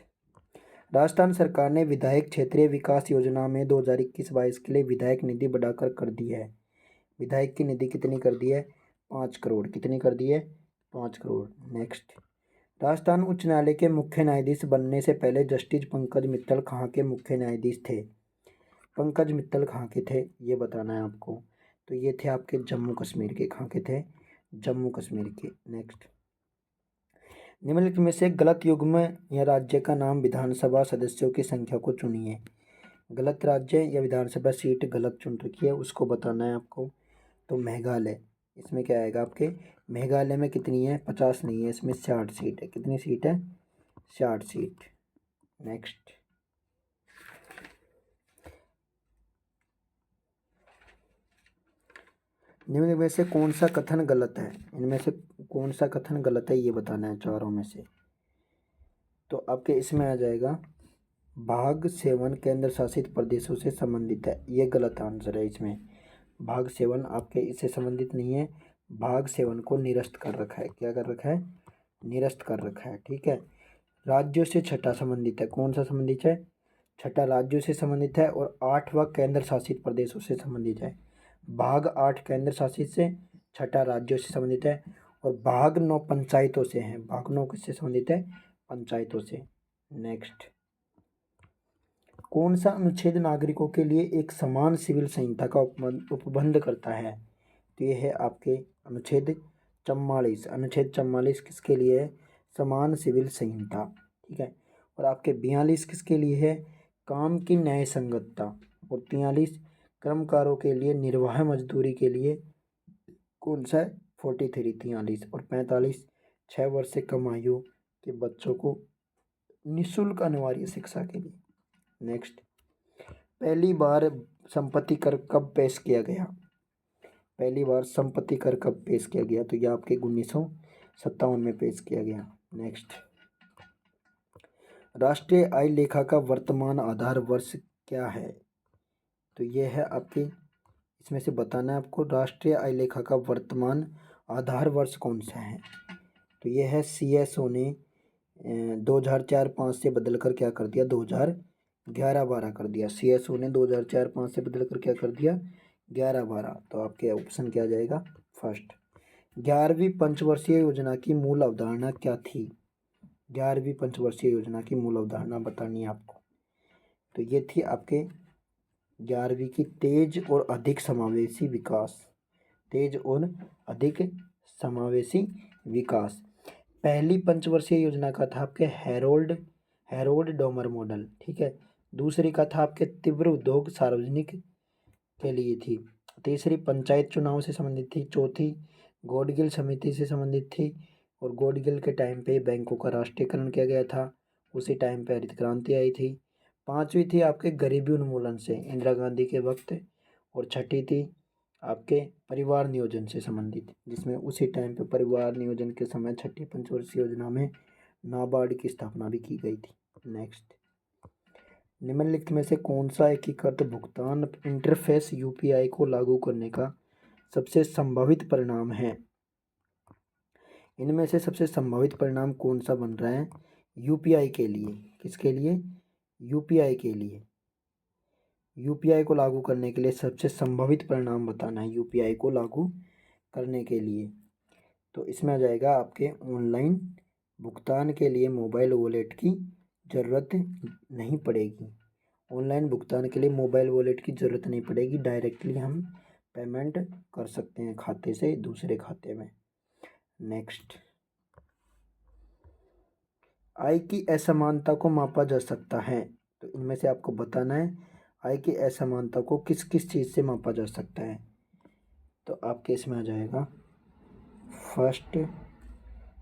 राजस्थान सरकार ने विधायक क्षेत्रीय विकास योजना में 2021-22 के लिए विधायक निधि बढ़ाकर कर दी है। विधायक की निधि कितनी कर दी है? 5 करोड़। कितनी कर दी है? 5 करोड़। नेक्स्ट, राजस्थान उच्च न्यायालय के मुख्य न्यायाधीश बनने से पहले जस्टिस पंकज मित्तल कहाँ के मुख्य न्यायाधीश थे? पंकज मित्तल कहाँ के थे ये बताना है आपको। तो ये थे आपके जम्मू कश्मीर के। कहाँ के थे? जम्मू कश्मीर के। नेक्स्ट, निम्नलिखित में से गलत युग्म या राज्य का नाम विधानसभा सदस्यों की संख्या को चुनिए। गलत राज्य या विधानसभा सीट गलत चुन रखी है, उसको बताना है आपको। तो मेघालय, इसमें क्या आएगा आपके? मेघालय में कितनी है? 50 नहीं है, इसमें 60 सीट है। कितनी सीट है? 60 सीट। नेक्स्ट, निम्न में से कौन सा कथन गलत है? इनमें से कौन सा कथन गलत है ये बताना है चारों में से। तो आपके इसमें आ जाएगा भाग 7 केंद्र शासित प्रदेशों से संबंधित है, ये गलत आंसर है। इसमें भाग 7 आपके इससे संबंधित नहीं है। भाग 7 को निरस्त कर रखा है। क्या कर रखा है? निरस्त कर रखा है। ठीक है। राज्यों से छठा संबंधित है। कौन सा संबंधित है? छठा राज्यों से संबंधित है और 8वां केंद्र शासित प्रदेशों से संबंधित है। भाग 8 केंद्र शासित से, छठा राज्यों से संबंधित है और भाग 9 पंचायतों से है। भाग 9 किससे संबंधित है? पंचायतों से। नेक्स्ट, कौन सा अनुच्छेद नागरिकों के लिए एक समान सिविल संहिता का उपबंध करता है? तो ये है आपके अनुच्छेद 44। अनुच्छेद 44 किसके लिए है? समान सिविल संहिता। ठीक है। और आपके 42 किसके लिए है? काम की न्याय संगतता। और 43 कर्मकारों के लिए निर्वाह मजदूरी के लिए कौन सा है? 43। 43 और 45 6 वर्ष से कम आयु के बच्चों को निःशुल्क अनिवार्य शिक्षा के लिए। नेक्स्ट, पहली बार संपत्ति कर कब पेश किया गया? पहली बार संपत्ति कर कब पेश किया गया? तो यह आपके 1957 में पेश किया गया। नेक्स्ट, राष्ट्रीय आय लेखा का वर्तमान आधार वर्ष क्या है? तो यह है आपके, इसमें से बताना है आपको राष्ट्रीय आय लेखा का वर्तमान आधार वर्ष कौन सा है। तो यह है CSO ने 2004-05 से बदल कर क्या कर दिया? 2011-12 कर दिया। CSO ने 2004-05 से बदल कर क्या कर दिया? 11-12। तो आपके ऑप्शन क्या जाएगा? फर्स्ट। 11वीं पंचवर्षीय योजना की मूल अवधारणा क्या थी? 11वीं पंचवर्षीय योजना की मूल अवधारणा बतानी है आपको। तो ये थी आपके 11वीं की तेज और अधिक समावेशी विकास। तेज और अधिक समावेशी विकास। पहली पंचवर्षीय योजना का था आपके हैरोल्ड डोमर मॉडल। ठीक है। दूसरी का था आपके तीव्र उद्योग सार्वजनिक के लिए थी। तीसरी पंचायत चुनाव से संबंधित थी। चौथी गॉडगिल समिति से संबंधित थी और गॉडगिल के टाइम पे बैंकों का राष्ट्रीयकरण किया गया था। उसी टाइम पे हरित क्रांति आई थी। पांचवी थी आपके गरीबी उन्मूलन से इंदिरा गांधी के वक्त। और छठी थी आपके परिवार नियोजन से संबंधित, जिसमें उसी टाइम पे परिवार नियोजन के समय छठी पंचवर्षीय योजना में नाबार्ड की स्थापना भी की गई थी। नेक्स्ट, निम्नलिखित में से कौन सा एकीकृत भुगतान इंटरफेस UPI को लागू करने का सबसे संभावित परिणाम है? इनमें से सबसे संभावित परिणाम कौन सा बन रहा है UPI के लिए? किसके लिए? UPI के लिए। UPI को लागू करने के लिए सबसे संभावित परिणाम बताना है UPI को लागू करने के लिए। तो इसमें आ जाएगा आपके ऑनलाइन भुगतान के लिए मोबाइल वॉलेट की ज़रूरत नहीं पड़ेगी। ऑनलाइन भुगतान के लिए मोबाइल वॉलेट की ज़रूरत नहीं पड़ेगी। डायरेक्टली हम पेमेंट कर सकते हैं खाते से दूसरे खाते में। नेक्स्ट, आय की असमानता को मापा जा सकता है। तो इनमें से आपको बताना है आय की असमानता को किस किस चीज़ से मापा जा सकता है। तो आपके इसमें आ जाएगा फर्स्ट,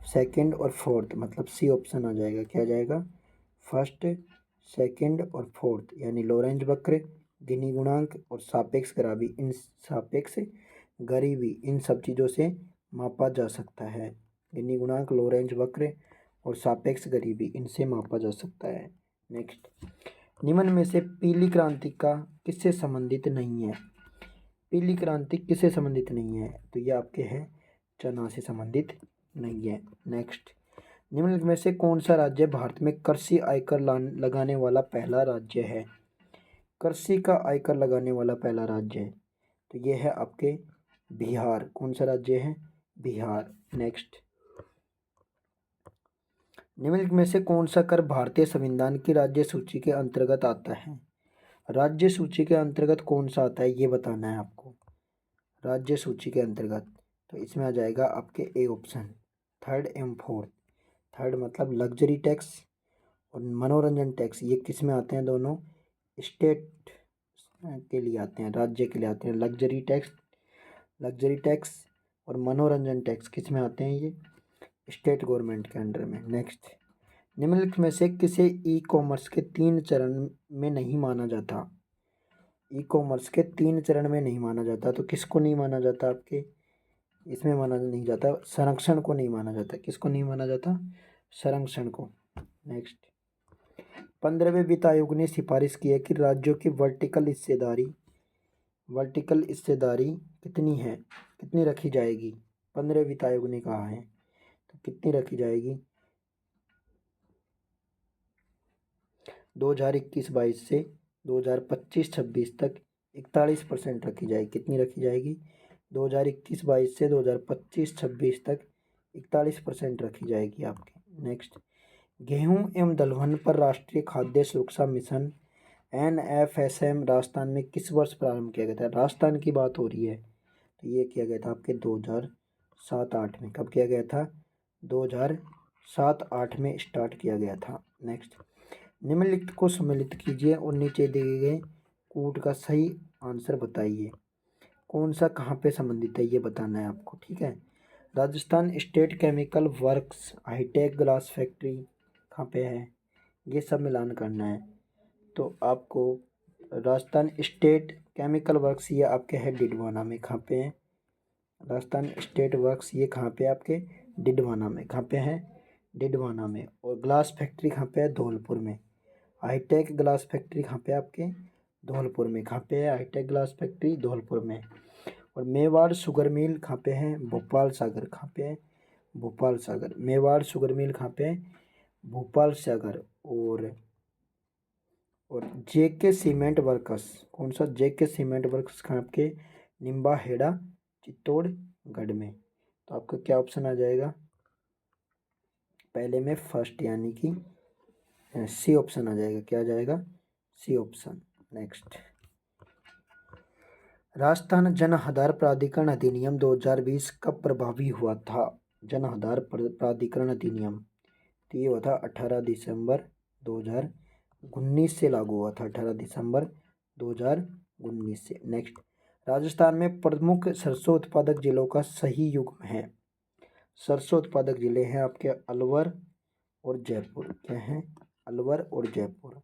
सेकंड और फोर्थ, मतलब C ऑप्शन आ जाएगा। क्या आ जाएगा? फर्स्ट, सेकंड और फोर्थ, यानी लॉरेंज वक्र, गिनी गुणांक और सापेक्ष गरीबी इन सब चीज़ों से मापा जा सकता है। गिनी गुणांक, लॉरेंज वक्र और सापेक्ष गरीबी इनसे मापा जा सकता है। नेक्स्ट, निम्न में से पीली क्रांति का किससे संबंधित नहीं है? पीली क्रांति किससे संबंधित नहीं है? तो ये आपके है चना से संबंधित नहीं है। नेक्स्ट, निम्नलिखित में से कौन सा राज्य भारत में कृषि आयकर लगाने वाला पहला राज्य है? कृषि का आयकर लगाने वाला पहला राज्य है, तो ये है आपके बिहार। कौन सा राज्य है? बिहार। नेक्स्ट, निम्नलिखित में से कौन सा कर भारतीय संविधान की राज्य सूची के अंतर्गत आता है? राज्य सूची के अंतर्गत कौन सा आता है ये बताना है आपको। राज्य सूची के अंतर्गत तो इसमें आ जाएगा आपके ए ऑप्शन, थर्ड एवं फोर्थ। थर्ड मतलब लग्जरी टैक्स और मनोरंजन टैक्स, ये किस में आते हैं? दोनों स्टेट के लिए आते हैं, राज्य के लिए आते हैं। लग्जरी टैक्स और मनोरंजन टैक्स किस में आते हैं? ये स्टेट गवर्नमेंट के अंडर में। नेक्स्ट, निम्नलिखित में से किसे ई कॉमर्स के 3 चरण में नहीं माना जाता? ई कॉमर्स के 3 चरण में नहीं माना जाता, तो किसको नहीं माना जाता? आपके इसमें माना नहीं जाता, संरक्षण को नहीं माना जाता। किसको नहीं माना जाता? संरक्षण को। नेक्स्ट, 15वें वित्त आयोग ने सिफारिश की है कि राज्यों की वर्टिकल हिस्सेदारी कितनी है, कितनी रखी जाएगी? 15वें वित्त आयोग ने कहा है, तो कितनी रखी जाएगी? 2021-22 से 2025-26 तक 41% रखी जाएगी। कितनी रखी जाएगी? 2021-22 से 2025-26 तक 41% रखी जाएगी आपकी। नेक्स्ट, गेहूं एवं दलहन पर राष्ट्रीय खाद्य सुरक्षा मिशन NFSM राजस्थान में किस वर्ष प्रारंभ किया गया था? राजस्थान की बात हो रही है, तो ये किया गया था आपके 2007-8 में। कब किया गया था? 2007-8 में स्टार्ट किया गया था। नेक्स्ट, निम्नलिखित को सम्मिलित कीजिए और नीचे दिए गए कूट का सही आंसर बताइए। कौन सा कहाँ पे संबंधित है ये बताना है आपको, ठीक है। Rajasthan state chemical works high tech glass factory कहाँ पे है, ये सब मिलान करना है। तो आपको राजस्थान स्टेट केमिकल वर्क्स ये आपके है डिडवाना में। कहाँ पे है? राजस्थान स्टेट वर्क्स ये कहाँ पे आपके? डिडवाना में। कहाँ पे है? डिडवाना में। और ग्लास फैक्ट्री कहाँ पे है? धौलपुर में। हाईटेक ग्लास फैक्ट्री कहाँ पे आपके? धौलपुर में। कहाँ पे है हाईटेक ग्लास फैक्ट्री? धौलपुर में। और मेवाड़ शुगर मिल कहाँ पे है? भोपाल सागर। कहाँ पे है? भोपाल सागर। मेवाड़ शुगर मिल कहाँ पे है? भोपाल सागर। और जेके सीमेंट वर्कर्स, कौन सा? जेके सीमेंट वर्कर्स कहाँ आपके? निम्बा हेड़ा चित्तौड़गढ़ में। तो आपका क्या ऑप्शन आ जाएगा? पहले में फर्स्ट यानी कि सी ऑप्शन आ जाएगा। क्या आ जाएगा? C option. Next, Rajasthan Jan Aadhaar प्राधिकरण अधिनियम 2020 कब प्रभावी हुआ था? जन आधार प्राधिकरण अधिनियम, तो ये हुआ था 18 दिसंबर 2019 से लागू हुआ था। 18 दिसंबर 2019 से। नेक्स्ट, राजस्थान में प्रमुख सरसों उत्पादक जिलों का सही युग्म है। सरसों उत्पादक जिले हैं आपके अलवर और जयपुर। क्या हैं? अलवर और जयपुर।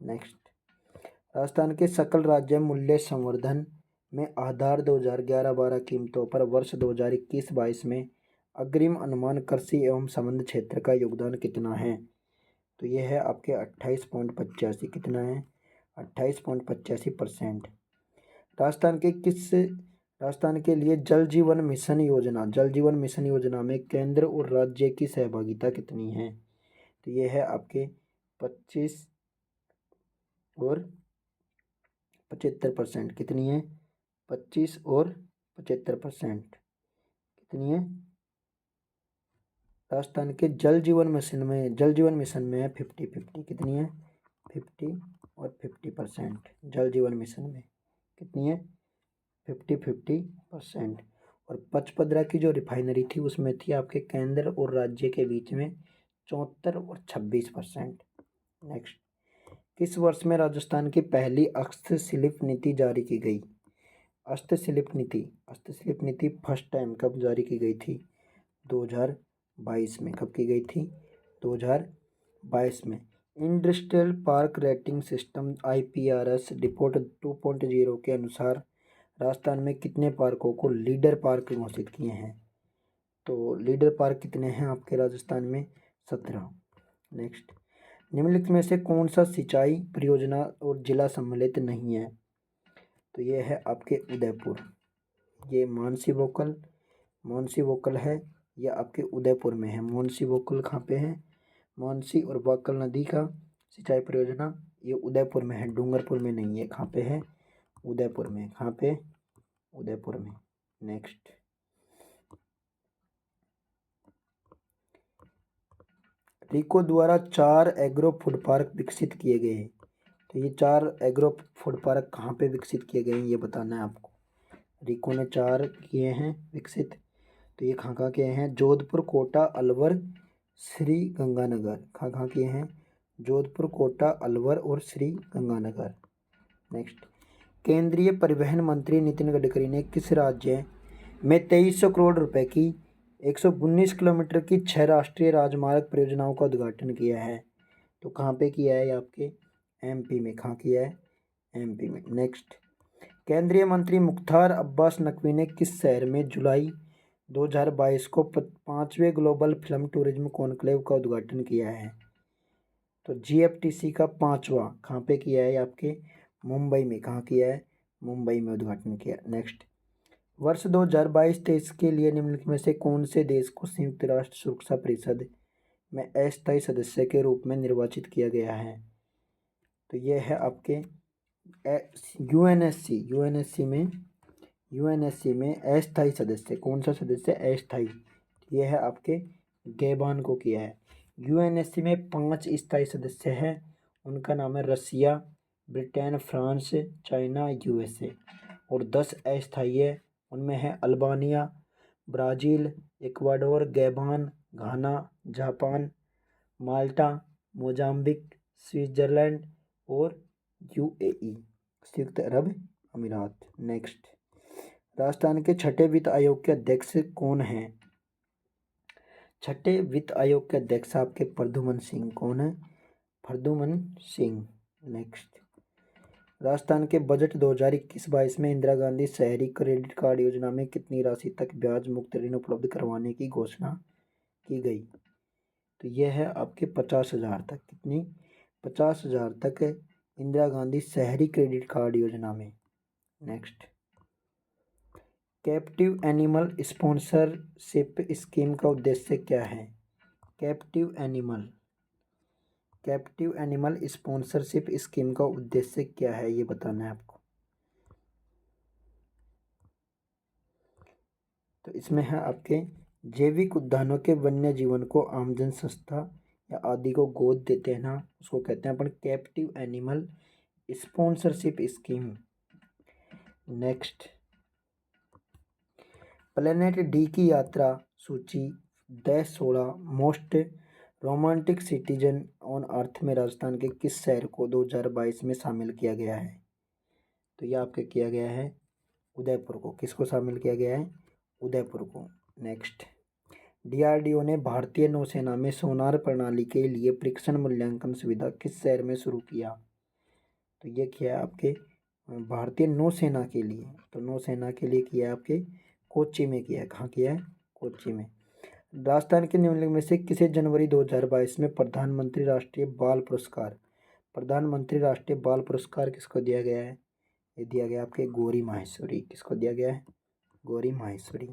नेक्स्ट, राजस्थान के सकल राज्य मूल्य संवर्धन में आधार 2011-12 कीमतों पर वर्ष 2021-22 में अग्रिम अनुमान कृषि एवं संबद्ध क्षेत्र का योगदान कितना है? तो ये है आपके 28.85। कितना है? 28.85%। राजस्थान के लिए जल जीवन मिशन योजना में केंद्र और राज्य की सहभागिता कितनी है? तो ये है आपके 25 और 75%। कितनी है? 25 और 75%। कितनी है? राजस्थान के जल जीवन मिशन में है 50-50। कितनी है? 50 और 50%। जल जीवन मिशन में कितनी है? 50-50%। और पचपदरा की जो रिफाइनरी थी उसमें थी आपके केंद्र और राज्य के बीच में 74 और 26%। नेक्स्ट, किस वर्ष में राजस्थान की पहली हस्तशिल्प नीति जारी की गई? हस्तशिल्प नीति फर्स्ट टाइम कब जारी की गई थी? 2022 में। कब की गई थी? 2022 में। Industrial park rating system IPRS report 2.0 के अनुसार राजस्थान में कितने पार्कों को लीडर पार्क घोषित किए हैं? तो लीडर पार्क कितने हैं आपके राजस्थान में? 17। नेक्स्ट, निम्नलिखित में से कौन सा सिंचाई परियोजना और जिला सम्मिलित नहीं है? तो ये है आपके उदयपुर। ये मानसी वोकल है, यह आपके उदयपुर में है। मुंशी बोकुल कहाँ पे है? मुंशी और बक्कल नदी का सिंचाई परियोजना ये उदयपुर में है, डूंगरपुर में नहीं है। कहाँ पे है? उदयपुर में। कहाँ पे? उदयपुर में। नेक्स्ट, रिको द्वारा 4 एग्रो फूड पार्क विकसित किए गए हैं। तो ये 4 एग्रो फूड पार्क कहाँ पे विकसित किए गए हैं ये बताना है आपको। रिको ने 4 किए हैं विकसित, तो ये कहाँ कहाँ के हैं? जोधपुर, कोटा, अलवर, श्री गंगानगर। कहाँ कहाँ किए हैं? जोधपुर, कोटा, अलवर और श्री गंगानगर। नेक्स्ट, केंद्रीय परिवहन मंत्री नितिन गडकरी ने किस राज्य में 2300 करोड़ रुपए की 119 किलोमीटर की 6 राष्ट्रीय राजमार्ग परियोजनाओं का उद्घाटन किया है? तो कहाँ पे किया है? आपके एमपी में। कहाँ किया है? एमपी में। नेक्स्ट, केंद्रीय मंत्री मुख्तार अब्बास नकवी ने किस शहर में जुलाई 2022 को 5वें ग्लोबल फिल्म टूरिज्म कॉन्क्लेव का उद्घाटन किया है? तो जीएफटीसी का 5वां कहाँ पे किया है? आपके मुंबई में। कहाँ किया है? मुंबई में उद्घाटन किया। नेक्स्ट, वर्ष 2022-23 के लिए निम्नलिखित में से कौन से देश को संयुक्त राष्ट्र सुरक्षा परिषद में अस्थायी सदस्य के रूप में निर्वाचित किया गया है? तो ये है आपके यूएनएससी में अस्थायी सदस्य। कौन सा सदस्य? अस्थायी। ये है आपके गैबान को किया है। यूएनएससी में 5 स्थायी सदस्य हैं, उनका नाम है रसिया, ब्रिटेन, फ्रांस, चाइना, यूएसए। और 10 अस्थायी है, उनमें है अल्बानिया, ब्राज़ील, इक्वाडोर, गैबान, घाना, जापान, माल्टा, मोजाम्बिक, स्विट्ज़रलैंड और यूएई, संयुक्त अरब अमीरात। नेक्स्ट, राजस्थान के छठे वित्त आयोग के अध्यक्ष कौन हैं? छठे वित्त आयोग के अध्यक्ष आपके प्रद्युमन सिंह। कौन है? प्रद्युमन सिंह। नेक्स्ट, राजस्थान के बजट 2021-22 में इंदिरा गांधी शहरी क्रेडिट कार्ड योजना में कितनी राशि तक ब्याज मुक्त ऋण उपलब्ध करवाने की घोषणा की गई? तो यह है आपके 50,000 तक। कितनी? 50,000 तक इंदिरा गांधी शहरी क्रेडिट कार्ड योजना में। Next, captive animal sponsorship scheme का उद्देश्य क्या है? कैप्टिव एनिमल स्पॉन्सरशिप स्कीम का उद्देश्य क्या है ये बताना है आपको। तो इसमें है आपके जैविक उद्यानों के वन्य जीवन को आमजन संस्था या आदि को गोद देते हैं ना, उसको कहते हैं अपन captive animal sponsorship scheme. Next, planet D की यात्रा सूची the 16 most romantic citizen on earth में राजस्थान के किस शहर को 2022 में शामिल किया गया है? तो यह आपके किया गया है उदयपुर को। किसको शामिल किया गया है? उदयपुर को। नेक्स्ट, डीआरडीओ ने भारतीय नौसेना में सोनार प्रणाली के लिए परीक्षण मूल्यांकन सुविधा किस शहर में शुरू किया? तो ये किया है आपके भारतीय नौसेना के लिए। तो नौसेना के लिए किया है आपके कोच्चि में किया है। कहाँ किया है? कोच्चि में। राजस्थान के निम्नलिखित में से किसे जनवरी 2022 में प्रधानमंत्री राष्ट्रीय बाल पुरस्कार किसको दिया गया है? ये दिया गया आपके गौरी माहेश्वरी। किसको दिया गया है? गौरी माहेश्वरी।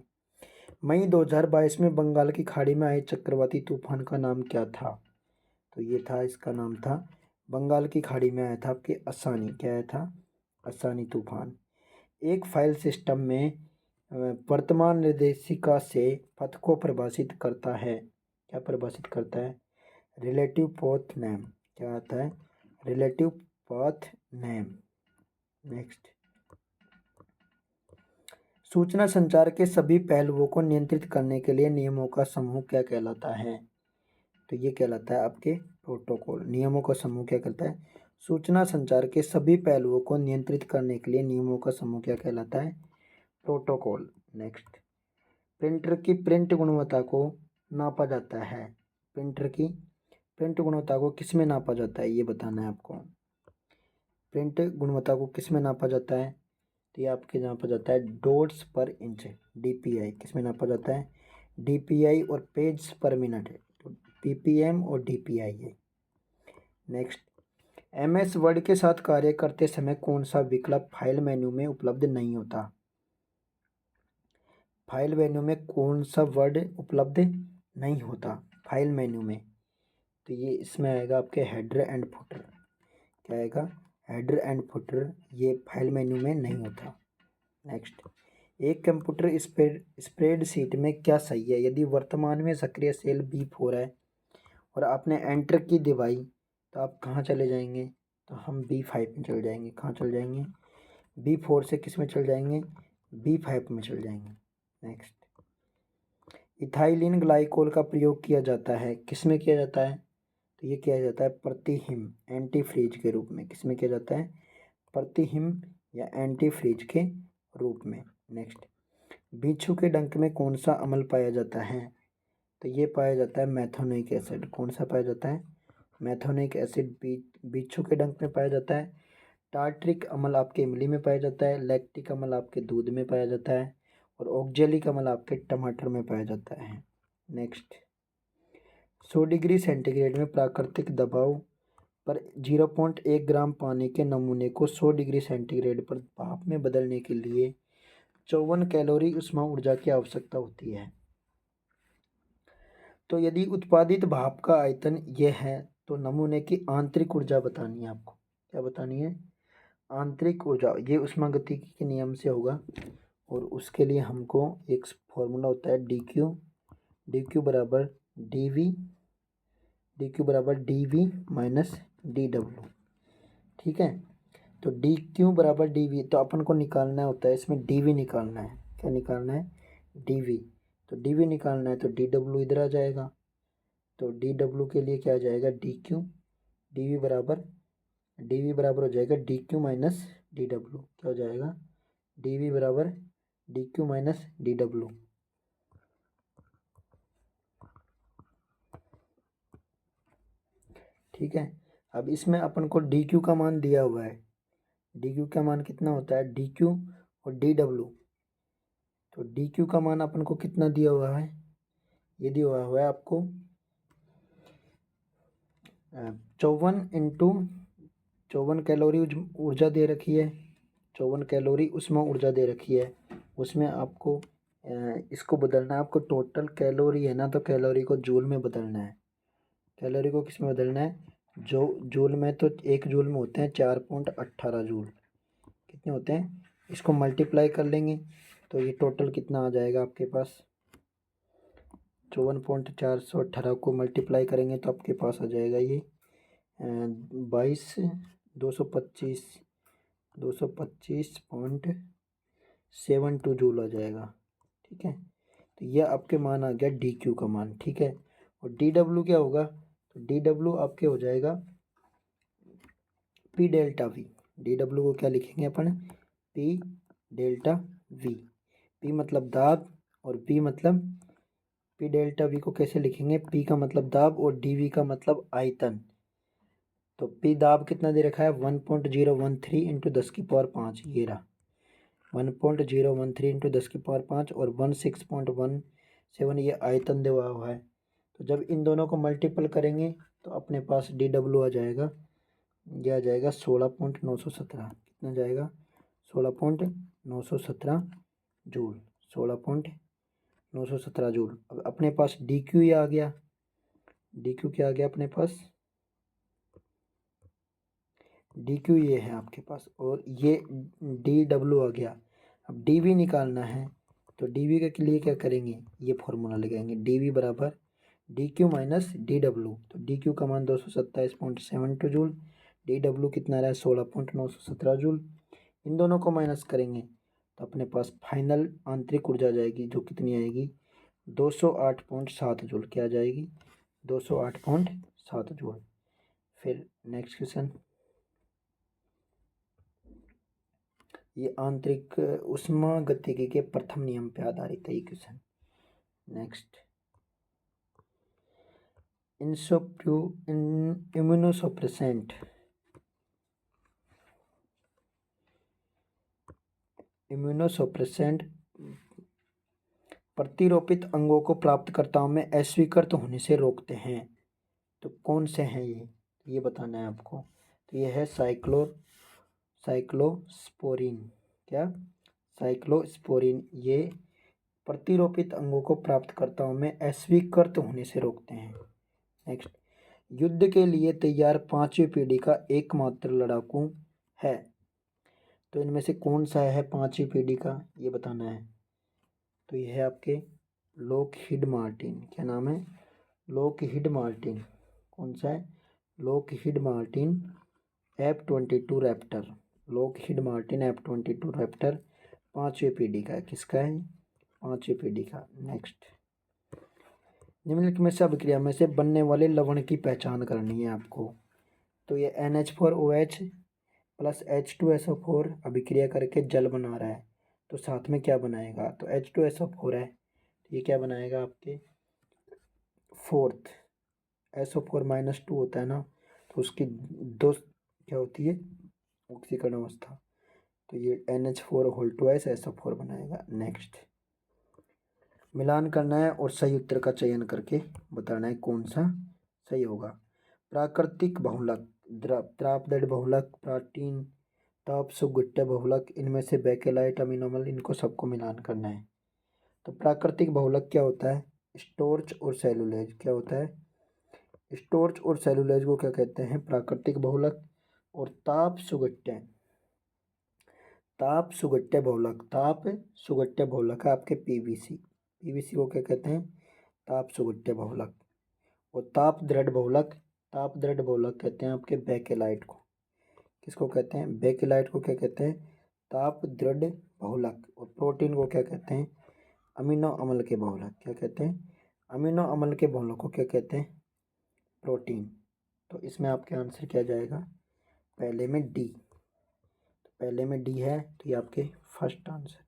मई 2022 में बंगाल की खाड़ी में आए चक्रवाती तूफान का नाम क्या था? तो ये था, इसका नाम था, बंगाल की खाड़ी में आया था आपके असानी। क्या आया था? असानी तूफान। एक फाइल सिस्टम में वर्तमान निर्देशिका से पथ को परिभाषित करता है। क्या परिभाषित करता है? Relative path name. क्या आता है? Relative path name. नेक्स्ट, सूचना संचार के सभी पहलुओं को नियंत्रित करने के लिए नियमों का समूह क्या कहलाता है? तो ये कहलाता है आपके प्रोटोकॉल। नियमों का समूह क्या कहलाता है? सूचना संचार के सभी पहलुओं को नियंत्रित करने के लिए नियमों का समूह क्या कहलाता है? प्रोटोकॉल। नेक्स्ट, प्रिंटर की प्रिंट गुणवत्ता को नापा जाता है। प्रिंटर की प्रिंट गुणवत्ता को किस में नापा जाता है ये बताना है आपको। प्रिंट गुणवत्ता को किस में नापा जाता है? तो ये आपके नापा जाता है डॉट्स पर इंच, डीपीआई। किस में नापा जाता है? डीपीआई। और पेज पर मिनट है तो पीपीएम और डीपीआई है। नेक्स्ट, एमएस वर्ड के साथ कार्य करते समय कौन सा विकल्प फाइल मेन्यू में उपलब्ध नहीं होता? फाइल मेन्यू में कौन सा वर्ड उपलब्ध नहीं होता फाइल मेन्यू में? तो ये इसमें आएगा आपके हेडर एंड फुटर। क्या आएगा? हेडर एंड फुटर, ये फाइल मेन्यू में नहीं होता। नेक्स्ट, एक कंप्यूटर स्प्रेडशीट में क्या सही है? यदि वर्तमान में सक्रिय सेल B4 है और आपने एंटर की दबाई तो आप कहाँ चले जाएंगे? तो हम B5 में चल जाएंगे। कहाँ चल जाएंगे? B4 से किस में चल जाएंगे? B5 में चल जाएंगे। नेक्स्ट, इथाइलिन ग्लाइकोल का प्रयोग किया जाता है, किस में किया जाता है? तो ये किया जाता है प्रतिहिम एंटीफ्रीज के रूप में। किस में किया जाता है? प्रतिहिम या एंटीफ्रीज के रूप में। नेक्स्ट, बिच्छू के डंक में कौन सा अम्ल पाया जाता है? तो ये पाया जाता है मैथोनिक एसिड। कौन सा पाया जाता है? मैथोनिक एसिड बिच्छू के डंक में पाया जाता है। टार्ट्रिक अम्ल आपके इमली में पाया जाता है। लैक्टिक अम्ल आपके दूध में पाया जाता है। और ऑक्जेलिक अम्ल आपके टमाटर में पाया जाता है। नेक्स्ट, 100 डिग्री सेंटीग्रेड में प्राकृतिक दबाव पर 0.1 ग्राम पानी के नमूने को 100 डिग्री सेंटीग्रेड पर भाप में बदलने के लिए 54 कैलोरी ऊष्मा ऊर्जा की आवश्यकता होती है। तो यदि उत्पादित भाप का आयतन यह है तो नमूने की आंतरिक ऊर्जा बतानी है आपको। क्या बतानी है? आंतरिक ऊर्जा। ये ऊष्मागतिकी के नियम से होगा और उसके लिए हमको एक फॉर्मूला होता है डी क्यू बराबर D V minus D W. ठीक है, तो डी क्यू बराबर डी वी, तो अपन को निकालना होता है इसमें डी वी निकालना है। क्या निकालना है? D V. तो डी वी निकालना है तो डी डब्ल्यू इधर आ जाएगा। तो डी डब्ल्यू के लिए क्या आ जाएगा? D Q. डी वी बराबर हो जाएगा D Q minus D W. क्या हो जाएगा? डी वी बराबर D Q minus D W. ठीक है, अब इसमें अपन को डी क्यू का मान दिया हुआ है। डी क्यू का मान कितना होता है? डी क्यू और डी डब्ल्यू। तो डी क्यू का मान अपन को कितना दिया हुआ है? ये दिया हुआ है आपको 54 कैलोरी ऊर्जा दे रखी है। 54 कैलोरी उसमें ऊर्जा दे रखी है। उसमें आपको इसको बदलना है। आपको टोटल कैलोरी है ना, तो कैलोरी को जूल में बदलना है। कैलोरी को किस में बदलना है? जो जूल में, तो एक जूल में होते हैं 4.18 जूल। कितने होते हैं? इसको मल्टीप्लाई कर लेंगे तो ये टोटल कितना आ जाएगा आपके पास? 54.418 को मल्टीप्लाई करेंगे तो आपके पास आ जाएगा ये 225.72 जूल आ जाएगा। ठीक है, तो ये आपके मान आ गया डी क्यू का मान। ठीक है, और डी डब्ल्यू क्या होगा? तो डी डब्ल्यू आपके हो जाएगा P delta V. D W को क्या लिखेंगे अपन? P delta V. पी मतलब दाब और वी मतलब, पी डेल्टा वी को कैसे लिखेंगे? पी का मतलब दाब और डी वी का मतलब आयतन। तो पी दाब कितना दे रखा है? 1.013 इंटू 10⁵ ये रहा 1.013 इंटू 10⁵ और 16.17 ये आयतन दिया हुआ है। तो जब इन दोनों को मल्टीपल करेंगे तो अपने पास डी डब्ल्यू आ जाएगा। ये आ जाएगा 16.917। कितना जाएगा? 16.917 जूल। 16.917 जूल। अब अपने पास डी क्यू ये आ गया। डी क्यू क्या आ गया अपने पास? डी क्यू ये है आपके पास और ये डी डब्ल्यू आ गया। अब डी वी निकालना है तो डी वी के लिए क्या करेंगे? ये फॉर्मूला लगाएंगे डी वी बराबर D Q minus D W. तो डी क्यू का मान 227.72 जूल। डी डब्ल्यू कितना रहा है? 16.917 जूल। इन दोनों को माइनस करेंगे तो अपने पास फाइनल आंतरिक ऊर्जा जाएगी जो कितनी आएगी? 208.7 जूल। क्या जाएगी? 208.7 जूल। फिर नेक्स्ट क्वेश्चन, ये आंतरिक ऊष्मागतिकी के प्रथम नियम पे आधारित है ये क्वेश्चन। नेक्स्ट, इम्यूनोसप्रेसेंट प्रतिरोपित अंगों को प्राप्तकर्ताओं में अस्वीकृत होने से रोकते हैं। तो कौन से हैं ये बताना है आपको। तो ये है साइक्लोस्पोरिन। क्या? साइक्लोस्पोरिन। ये प्रतिरोपित अंगों को प्राप्तकर्ताओं में अस्वीकृत होने से रोकते हैं। नेक्स्ट, युद्ध के लिए तैयार पांचवी पीढ़ी का एकमात्र लड़ाकू है। तो इनमें से कौन सा है पांचवी पीढ़ी का, ये बताना है। तो ये है आपके लॉकहीड मार्टिन। क्या नाम है? Lockheed Martin. कौन सा है? Lockheed Martin F-22 Raptor. Lockheed Martin F-22 Raptor पांचवी पीढ़ी का है। किसका है? पांचवी पीढ़ी का। नेक्स्ट, निम्नलिखित में से अभिक्रिया में से बनने वाले लवण की पहचान करनी है आपको। तो ये NH4OH प्लस H2SO4 अभिक्रिया करके जल बना रहा है, तो साथ में क्या बनाएगा? तो H2SO4 है, तो ये क्या बनाएगा आपके फोर्थ। SO4-2 होता है ना, तो उसकी दो क्या होती है? ऑक्सीकरण अवस्था। तो ये NH4 SO4 बनाएगा। नेक्स्ट, मिलान करना है और सही उत्तर का चयन करके बताना है कौन सा सही होगा। प्राकृतिक बहुलक, त्रापदड़ बहुलक, प्रोटीन, ताप सुगुट्टे बहुलक, इनमें से बेकेलाइट, अमीनो अम्ल, इनको सबको मिलान करना है। तो प्राकृतिक बहुलक क्या होता है? स्टोर्च और सेलुलोज। क्या होता है? स्टोर्च और सेलुलोज को क्या कहते हैं? प्राकृतिक बहुलक। और ताप सुगट्टे, ताप सुगट्टे बहुलक, ताप सुगट्टे बहुलक है आपके पीवीसी। पीवीसी को क्या कहते हैं? ताप सुगट्टे बहुलक। और ताप दृढ़ बहुलक, ताप दृढ़ बहुलक कहते हैं आपके बेकेलाइट को। किसको कहते हैं? बेकेलाइट को क्या कहते हैं? ताप दृढ़ बहुलक। और प्रोटीन को क्या कहते हैं? अमीनो अम्ल के बहुलक। क्या कहते हैं? अमीनो अम्ल के बहुलक को क्या कहते हैं? प्रोटीन। तो इसमें आपके आंसर क्या जाएगा? पहले में डी। तो पहले में डी है, तो ये आपके first answer,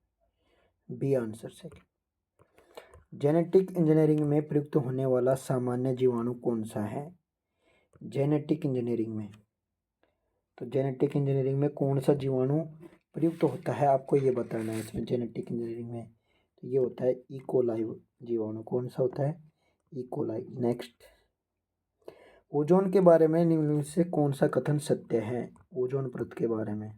B answer second. Genetic engineering में प्रयुक्त होने वाला सामान्य जीवाणु कौन सा है? जेनेटिक इंजीनियरिंग में, तो जेनेटिक इंजीनियरिंग में कौन सा जीवाणु प्रयुक्त होता है आपको ये बताना है इसमें जेनेटिक इंजीनियरिंग में। तो ये होता है इकोलाई जीवाणु। कौन सा होता है? इकोलाई। नेक्स्ट, ओजोन के बारे में निम्न में से कौन सा कथन सत्य है? ओजोन परत के बारे में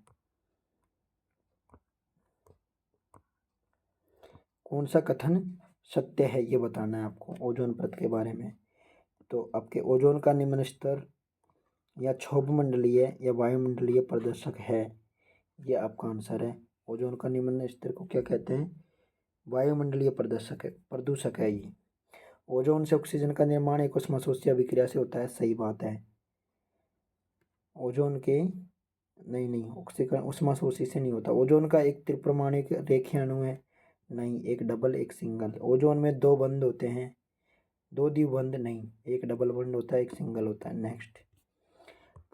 कौन सा कथन सत्य है ये बताना है आपको ओजोन परत के बारे में। तो आपके ओजोन का निम्न स्तर या क्षोभमंडलीय या वायुमंडलीय प्रदर्शक है, ये आपका आंसर है। ओजोन का निम्न स्तर को क्या कहते हैं? वायुमंडलीय प्रदर्शक है, प्रदूषक है ये। ओजोन से ऑक्सीजन का निर्माण एक ऊष्माशोषी अभिक्रिया से होता है, सही बात है। ओजोन के नहीं ऑक्सीकरण ऊष्माशोषी से नहीं होता। ओजोन का एक त्रिपरमाणुक रेखीय अणु है, नहीं, एक डबल एक सिंगल। ओजोन में दो बंद होते हैं, दो द्विबंध नहीं, एक डबल बंद होता है, एक सिंगल होता है। नेक्स्ट,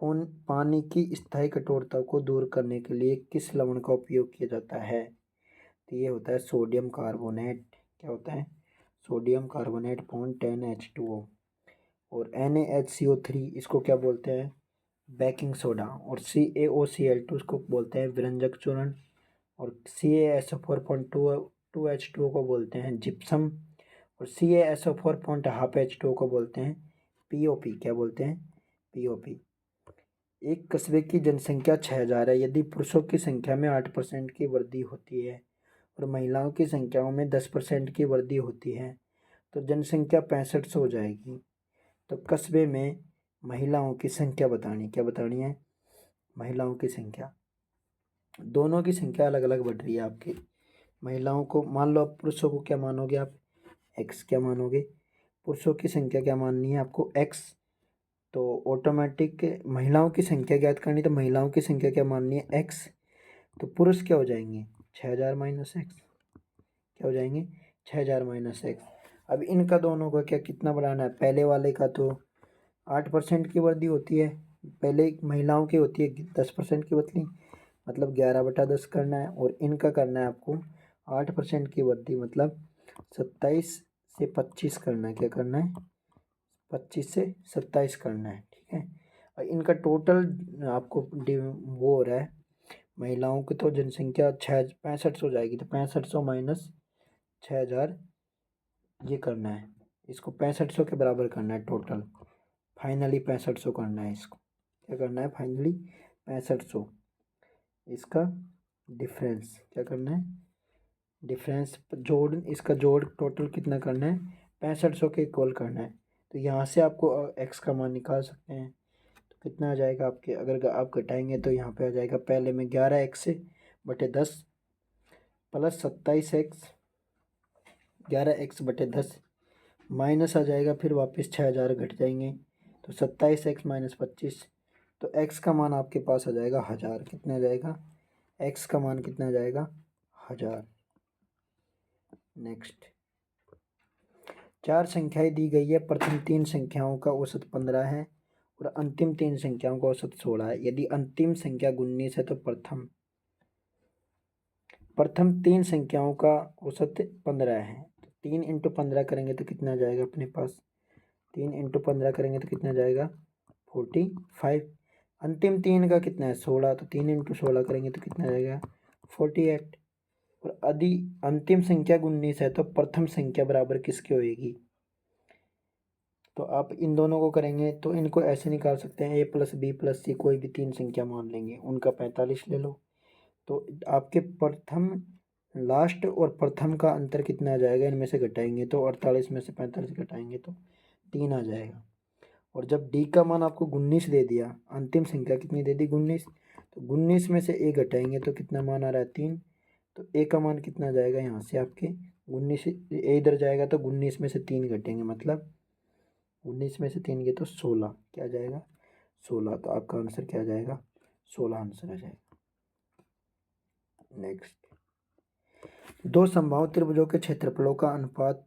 पानी की स्थायी कठोरता को दूर करने के लिए किस लवण का उपयोग किया जाता है? तो ये होता है सोडियम कार्बोनेट। क्या होता है? Sodium carbonate (10H2O). और NaHCO3 इसको क्या बोलते हैं? Baking soda. और CaOCl2 इसको बोलते हैं विरंजक चूर्ण। और CaSO4.2H2O को बोलते हैं जिप्सम। और CaSO4.5H2O को बोलते हैं POP। क्या बोलते हैं? POP। एक कस्बे की जनसंख्या 6000 है। यदि पुरुषों की संख्या में 8% की वृद्धि होती है और महिलाओं की संख्याओं में 10% की वृद्धि होती है तो जनसंख्या 6500 हो जाएगी। तो कस्बे में महिलाओं की संख्या बतानी। क्या बतानी है? महिलाओं की संख्या। दोनों की संख्या अलग अलग बढ़ रही है आपकी। महिलाओं को मान लो, पुरुषों को क्या मानोगे आप? x। क्या मानोगे? पुरुषों की संख्या क्या माननी है आपको? x। तो ऑटोमेटिक महिलाओं की संख्या ज्ञात करनी, तो महिलाओं की संख्या क्या माननी है? x। तो पुरुष क्या हो जाएंगे? 6000 माइनस एक्स। क्या हो जाएंगे? 6000 माइनस एक्स। अब इनका दोनों का क्या कितना बढ़ाना है? पहले वाले का तो 8% की वृद्धि होती है, पहले महिलाओं की होती है 10% की बदली, मतलब 11/10 करना है। और इनका करना है आपको 8% की वृद्धि, मतलब 27 से 25 करना है। क्या करना है? 25 से 27 करना है, ठीक है। और इनका टोटल आपको वो हो रहा है, महिलाओं की तो जनसंख्या 6500 हो जाएगी, तो 6500 माइनस 6000 ये करना है, इसको 6500 के बराबर करना है टोटल। फाइनली 6500 करना है इसको। क्या करना है? फाइनली 6500 इसका डिफरेंस क्या करना है? डिफरेंस जोड़, इसका जोड़ टोटल कितना करना है, 6500 के इक्वल करना है। तो यहाँ से आपको एक्स का मान निकाल सकते हैं। तो कितना आ जाएगा आपके, अगर आप घटाएंगे तो यहाँ पे आ जाएगा पहले में 11x बटे 10 प्लस 27x, 11x/10 माइनस आ जाएगा, फिर वापस 6000 घट जाएंगे तो 27x माइनस 25। तो x का मान आपके पास आ जाएगा 1000। कितना आ जाएगा, x का मान कितना आ जाएगा, 1000। नेक्स्ट, 4 संख्याएं दी गई है। प्रथम 3 संख्याओं का औसत 15 है और अंतिम 3 संख्याओं का औसत 16 है। यदि अंतिम संख्या 19 है तो प्रथम 3 संख्याओं का औसत 15 है। तो 3 इंटू 15 करेंगे तो कितना आ जाएगा अपने पास, 3 इंटू 15 करेंगे तो कितना आ जाएगा 45। अंतिम 3 का कितना है 16, तो 3 इंटू 16 करेंगे तो कितना आ जाएगा 48। और यदि अंतिम संख्या 19 है तो प्रथम संख्या बराबर किसकी होएगी, तो आप इन दोनों को करेंगे तो इनको ऐसे निकाल सकते हैं, a+b+c कोई भी 3 संख्या मान लेंगे, उनका 45 ले लो। तो आपके प्रथम, लास्ट और प्रथम का अंतर कितना आ जाएगा, इनमें से घटाएंगे तो 48 में से 45 घटाएंगे तो 3 आ जाएगा। और जब d का मान आपको 19 दे दिया, अंतिम संख्या कितनी दे दी 19, तो 19 में से a घटाएंगे तो कितना मान आ रहा है 3। तो a का मान कितना आ जाएगा, यहाँ से आपके 19, a इधर जाएगा तो 19 में से 3 घटेंगे, मतलब 19 में से 3 गए तो 16, क्या आ जाएगा 16। तो आपका आंसर क्या आ जाएगा, 16 आंसर आ जाएगा। नेक्स्ट, 2 समबाहु त्रिभुजों के क्षेत्रफलों का अनुपात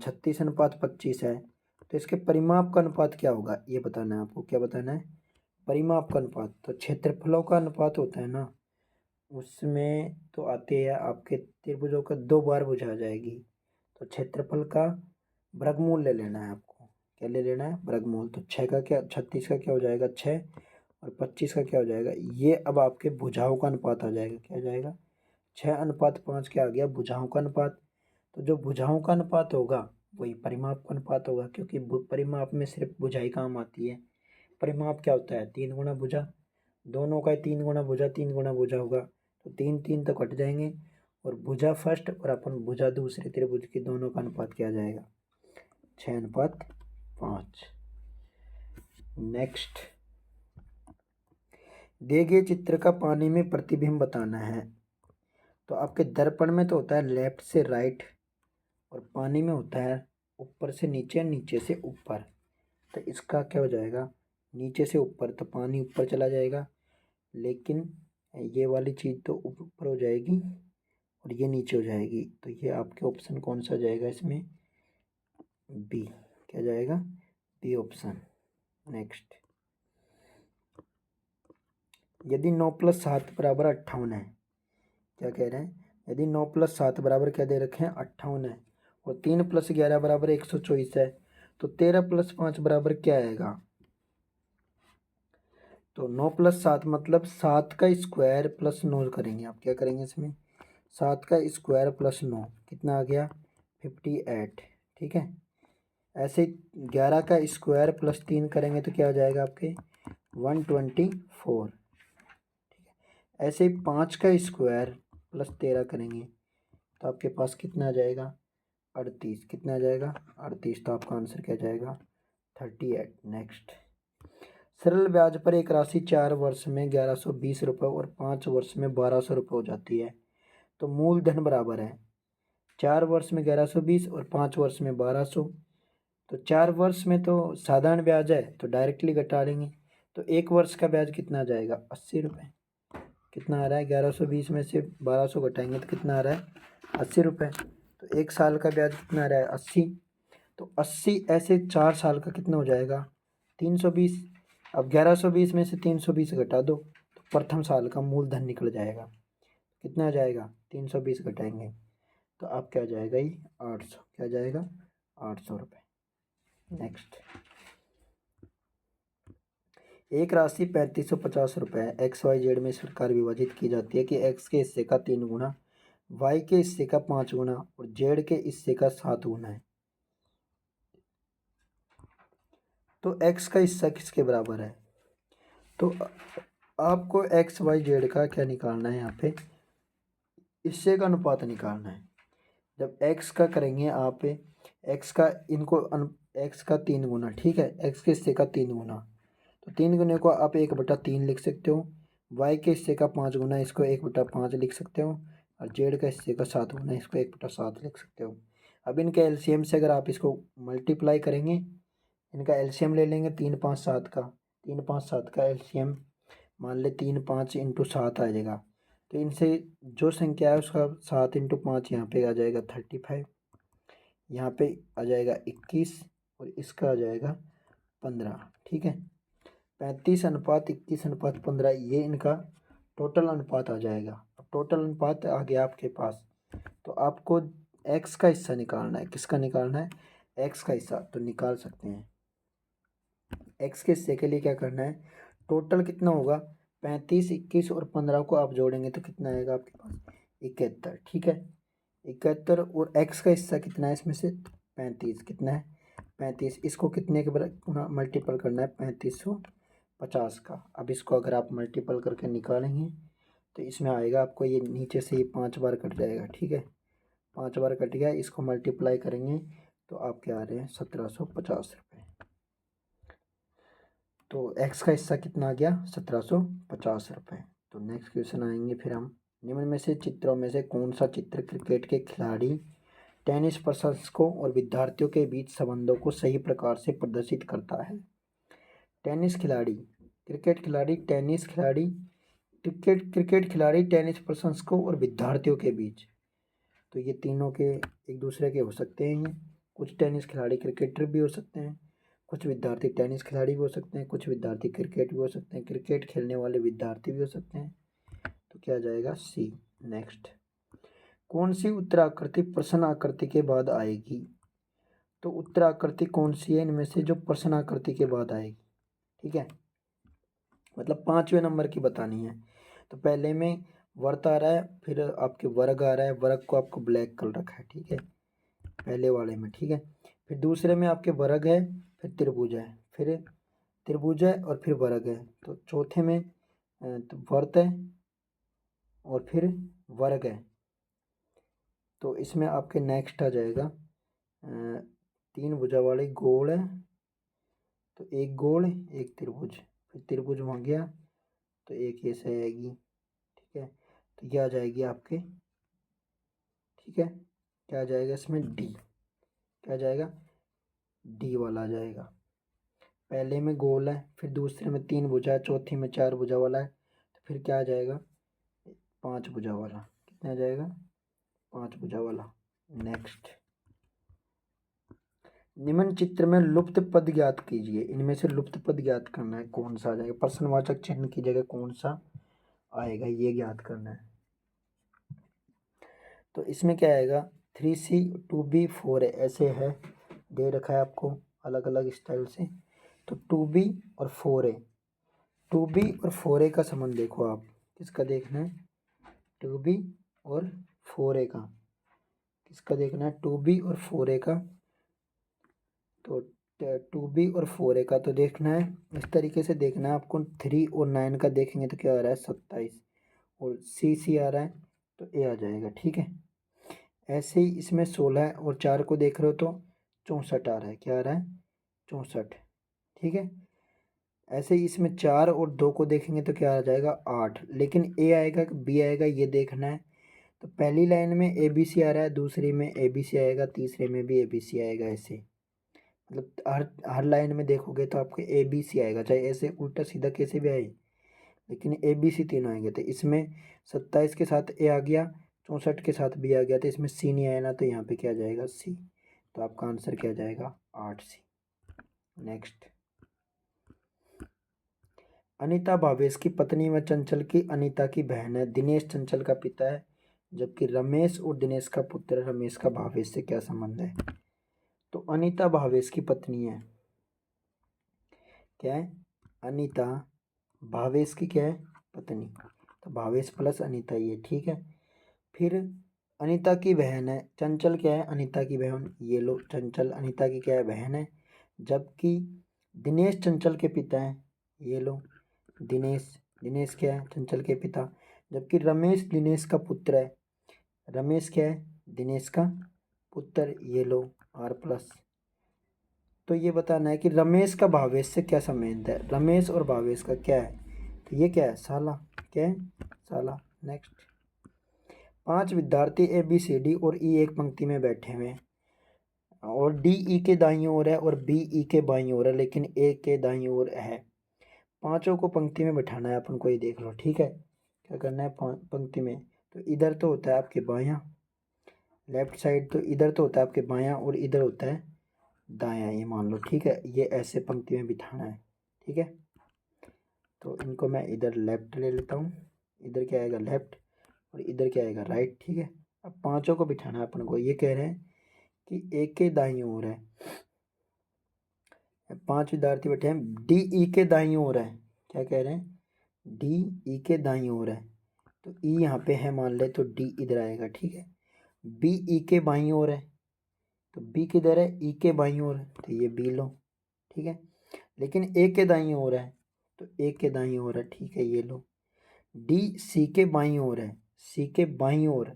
36:25 है, तो इसके परिमाप का अनुपात क्या होगा, ये बताना है आपको। क्या बताना है, परिमाप का अनुपात। तो क्षेत्रफलों का अनुपात होता है ना, उसमें तो आते हैं आपके त्रिभुजों का 2 बार भुजा आ जाएगी, तो क्षेत्रफल का वर्गमूल ले लेना है आपको। क्या ले लेना है, वर्गमूल। तो 6 का क्या, 36 का क्या हो जाएगा 6, और 25 का क्या हो जाएगा, ये अब आपके भुजाओं का अनुपात आ जाएगा। क्या आ जाएगा, 6:5 क्या आ गया, भुजाओं का अनुपात। तो जो भुजाओं का अनुपात होगा वही परिमाप का अनुपात होगा, क्योंकि परिमाप में सिर्फ भुजाई काम आती है। परिमाप क्या होता है, 3 गुना भुजा, दोनों का 3 गुना भुजा, 3 गुना भुजा होगा, तो 3 3 तो कट जाएंगे, और भुजा फर्स्ट और अपन भुजा दूसरे त्रिभुज की, दोनों का अनुपात क्या आ जाएगा 6:5। नेक्स्ट, दिए गए चित्र का पानी में प्रतिबिंब बताना है। तो आपके दर्पण में तो होता है लेफ्ट से राइट, और पानी में होता है ऊपर से नीचे, नीचे से ऊपर। तो इसका क्या हो जाएगा, नीचे से ऊपर, तो पानी ऊपर चला जाएगा, लेकिन ये वाली चीज़ तो ऊपर हो जाएगी और ये नीचे हो जाएगी। तो ये आपके ऑप्शन कौन सा जाएगा इसमें, बी। क्या जाएगा, बी ऑप्शन। नेक्स्ट, यदि 9 + 7 = 58 है, क्या कह रहे हैं, यदि 9 + 7 बराबर क्या दे रखे हैं 58 है, और 3 + 11 बराबर 124 है, तो 13 + 5 बराबर क्या आएगा। तो 9 + 7 मतलब 7 का स्क्वायर प्लस 9 करेंगे आप। क्या करेंगे इसमें, 7 का स्क्वायर प्लस 9 कितना आ गया 58। ठीक है, ऐसे 11 का स्क्वायर प्लस 3 करेंगे तो क्या आ जाएगा आपके 124। ऐसे ही 5 का स्क्वायर प्लस 13 करेंगे तो आपके पास कितना आ जाएगा 38। कितना आ जाएगा 38। तो आपका आंसर क्या जाएगा 38। नेक्स्ट, सरल ब्याज पर एक राशि 4 वर्ष में 1120 रुपये और 5 वर्ष में 1200 रुपये हो जाती है, तो मूलधन बराबर है 4 वर्ष में 1120 और 5 वर्ष में 1200। तो 4 वर्ष में तो साधारण ब्याज है तो डायरेक्टली घटा लेंगे, तो 1 वर्ष का ब्याज कितना आ जाएगा 80 रुपये। कितना आ रहा है 1120 में से 1200 घटाएंगे तो कितना आ रहा है 80 रुपये। तो 1 साल का ब्याज कितना आ रहा है 80। तो 80 ऐसे 4 साल का कितना हो जाएगा 320। अब 1120 में से 320 घटा दो तो प्रथम साल का मूलधन निकल जाएगा। कितना आ जाएगा 320 घटाएंगे तो आप क्या जाएगा ये 800। क्या जाएगा 800 रुपये। नेक्स्ट, एक राशि 3550 रुपये XYZ में इस प्रकार विभाजित की जाती है कि x के हिस्से का 3 गुना, y के हिस्से का 5 गुना और z के हिस्से का 7 गुना है। तो x का हिस्सा किसके बराबर है, तो आपको XYZ का क्या निकालना है यहाँ पे, इससे का अनुपात निकालना है। जब x का करेंगे आप, x का इनको x का 3 गुना, ठीक है, x के हिस्से का 3 गुना, तो 3 गुने को आप 1/3 लिख सकते हो। y के हिस्से का 5 गुना, इसको 1/5 लिख सकते हो। और z का हिस्से का 7 गुना, इसको 1/7 लिख सकते हो। अब इनके एलसीएम से अगर आप इसको मल्टीप्लाई करेंगे, इनका एलसीएम ले लेंगे 3 5 7 का, 3 5 7 का एलसीएम मान ले 3 5 इंटू 7 आ जाएगा। तो इनसे जो संख्या है उसका 7 इंटू 5 यहाँ पे आ जाएगा 35, यहाँ पे आ जाएगा 21 और इसका आ जाएगा 15, ठीक है। 35:21:15 ये इनका टोटल अनुपात आ जाएगा। अब टोटल अनुपात आ गया आपके पास, तो आपको एक्स का हिस्सा निकालना है। किसका निकालना है? एक्स का हिस्सा। तो निकाल सकते हैं। एक्स के हिस्से के लिए क्या करना है, टोटल कितना होगा, 35, 21 और 15 को आप जोड़ेंगे तो कितना आएगा आपके पास, 71, ठीक है। 71 और एक्स का हिस्सा कितना है इसमें से, 35, कितना है 35, इसको कितने के बराबर मल्टीपल करना है, 3550 का। अब इसको अगर आप मल्टीपल करके निकालेंगे तो इसमें आएगा आपको, ये नीचे से ये 5 बार कट जाएगा, ठीक है, 5 बार कट गया। इसको मल्टीप्लाई करेंगे तो आपके आ रहे हैं 1750 रुपये। तो एक्स का हिस्सा कितना आ गया, 1750 रुपये। तो नेक्स्ट क्वेश्चन आएंगे फिर हम, निम्न में से चित्रों में से कौन सा चित्र क्रिकेट के खिलाड़ी, टेनिस प्रशंसकों और विद्यार्थियों के बीच संबंधों को सही प्रकार से प्रदर्शित करता है। टेनिस खिलाड़ी, क्रिकेट खिलाड़ी, टेनिस खिलाड़ी, क्रिकेट खिलाड़ी, टेनिस प्रशंसकों और विद्यार्थियों के बीच। तो ये तीनों के एक दूसरे के हो सकते हैं। ये कुछ टेनिस खिलाड़ी क्रिकेटर भी हो सकते हैं, कुछ विद्यार्थी टेनिस खिलाड़ी भी हो सकते हैं, कुछ विद्यार्थी क्रिकेट भी हो सकते हैं, क्रिकेट खेलने वाले विद्यार्थी भी हो सकते हैं। तो क्या जाएगा, सी। नेक्स्ट, कौन सी उत्तराकृति प्रश्न आकृति के बाद आएगी। तो उत्तराकृति कौन सी है इनमें से जो प्रश्न आकृति के बाद आएगी, ठीक है, मतलब 5वें नंबर की बतानी है। तो पहले में वर्त आ रहा है, फिर आपके वर्ग आ रहा है, वर्ग को आपको ब्लैक कलर रखा है, ठीक है, पहले वाले में, ठीक है। फिर दूसरे में आपके वर्ग है, फिर त्रिभुज है, फिर त्रिभुज है और फिर वर्ग है। तो चौथे में तो वर्त है और फिर वर्ग है। तो इसमें आपके नेक्स्ट आ जाएगा 3 भुजा वाली गोल है, तो एक गोल एक त्रिभुज, फिर त्रिभुज हो गया तो एक ये से आएगी, ठीक है। तो ये आ जाएगी आपके, ठीक है, क्या आ जाएगा इसमें, डी, क्या आ जाएगा, डी वाला आ जाएगा। पहले में गोल है, फिर दूसरे में 3 भुजा, चौथी में 4 भुजा वाला है, तो फिर क्या आ जाएगा, 5 भुजा वाला, कितना आ जाएगा, 5 भुजा वाला। नेक्स्ट, निम्न चित्र में लुप्त पद ज्ञात कीजिए। इनमें से लुप्त पद ज्ञात करना है, कौन सा आ जाएगा, प्रश्नवाचक चिन्ह की जगह कौन सा आएगा ये ज्ञात करना है। तो इसमें क्या आएगा, 3C 2B 4A ऐसे है, दे रखा है आपको अलग अलग स्टाइल से। तो 2B और 4A, 2B और 4A का संबंध देखो आप, किसका देखना है, 2B और 4A का, किसका देखना है, 2B और 4A का। तो 2B और 4A का तो देखना है, इस तरीके से देखना है आपको। 3 और 9 का देखेंगे तो क्या आ रहा है, 27, और C आ रहा है तो A आ जाएगा, ठीक है। ऐसे ही इसमें 16 और 4 को देख रहे हो तो 64 आ रहा है, क्या आ रहा है, 64, ठीक है। ऐसे ही इसमें 4 और 2 को देखेंगे तो क्या आ जाएगा, 8, लेकिन ए आएगा कि बी आएगा ये देखना है। तो पहली लाइन में ए बी सी आ रहा है, दूसरी में ए बी सी आएगा, तीसरे में भी ए बी सी आएगा, ऐसे मतलब हर लाइन में देखोगे तो आपको ए बी सी आएगा, चाहे ऐसे उल्टा सीधा कैसे भी आए, लेकिन ए बी सी तीनों आएंगे। तो इसमें 27 के साथ ए आ गया, 64 के साथ बी आ गया, तो इसमें सी नहीं आया ना, तो यहाँ पे क्या जाएगा, सी। तो आपका आंसर क्या जाएगा, 8C। नेक्स्ट, अनीता भावेश की पत्नी व चंचल की अनीता की बहन है। दिनेश चंचल का पिता है, जबकि रमेश और दिनेश का पुत्र है। रमेश का भावेश से क्या संबंध है। तो अनीता भावेश की पत्नी है, क्या है, अनीता भावेश की क्या है, पत्नी। तो भावेश प्लस अनीता ये, ठीक है। फिर अनीता की बहन है, चंचल क्या है, अनीता की बहन, ये लो, चंचल अनीता की क्या है, बहन है। जबकि दिनेश चंचल के पिता हैं, ये लो, दिनेश, दिनेश क्या है, चंचल के पिता। जबकि रमेश दिनेश का पुत्र है, रमेश क्या है? दिनेश का पुत्र। ये लो आर प्लस। तो ये बताना है कि रमेश का भावेश से क्या संबंध है। रमेश और भावेश का क्या है? तो ये क्या है? साला। क्या है? साला। नेक्स्ट। 5 विद्यार्थी ए बी सी डी और ई एक पंक्ति में बैठे हुए हैं और डी ई के दाईं ओर है और बी ई के बाईं ओर है, लेकिन ए के दाईं ओर है। पांचों को पंक्ति में बैठाना है अपन को, ये देख लो। ठीक है, क्या करना है? पंक्ति में तो इधर तो होता है आपके बायां, लेफ्ट साइड तो इधर तो होता है आपके बायां और इधर होता है दायां, ये मान लो। ठीक है, ये ऐसे पंक्ति में बिठाना है। ठीक है, तो इनको मैं इधर लेफ्ट ले लेता हूँ। इधर क्या आएगा? लेफ्ट। और इधर क्या आएगा? राइट। ठीक है, अब पांचों को बिठाना है अपन को। ये कह रहे हैं कि एक के दाईं ओर है, 5 विद्यार्थी बैठे हैं, डी ई के दाईं ओर है। क्या कह रहे हैं? डी ई के दाईं ओर है, तो ई यहाँ पे है मान ले, तो डी इधर आएगा। ठीक है, बी ई के बाईं ओर है, तो बी किधर है? ई के बाईं ओर है, तो ये बी लो। ठीक है, लेकिन ए के दाईं ओर है, तो ए के दाईं ओर है। ठीक है, ये लो। डी सी के बाईं ओर है, सी के बाईं ओर,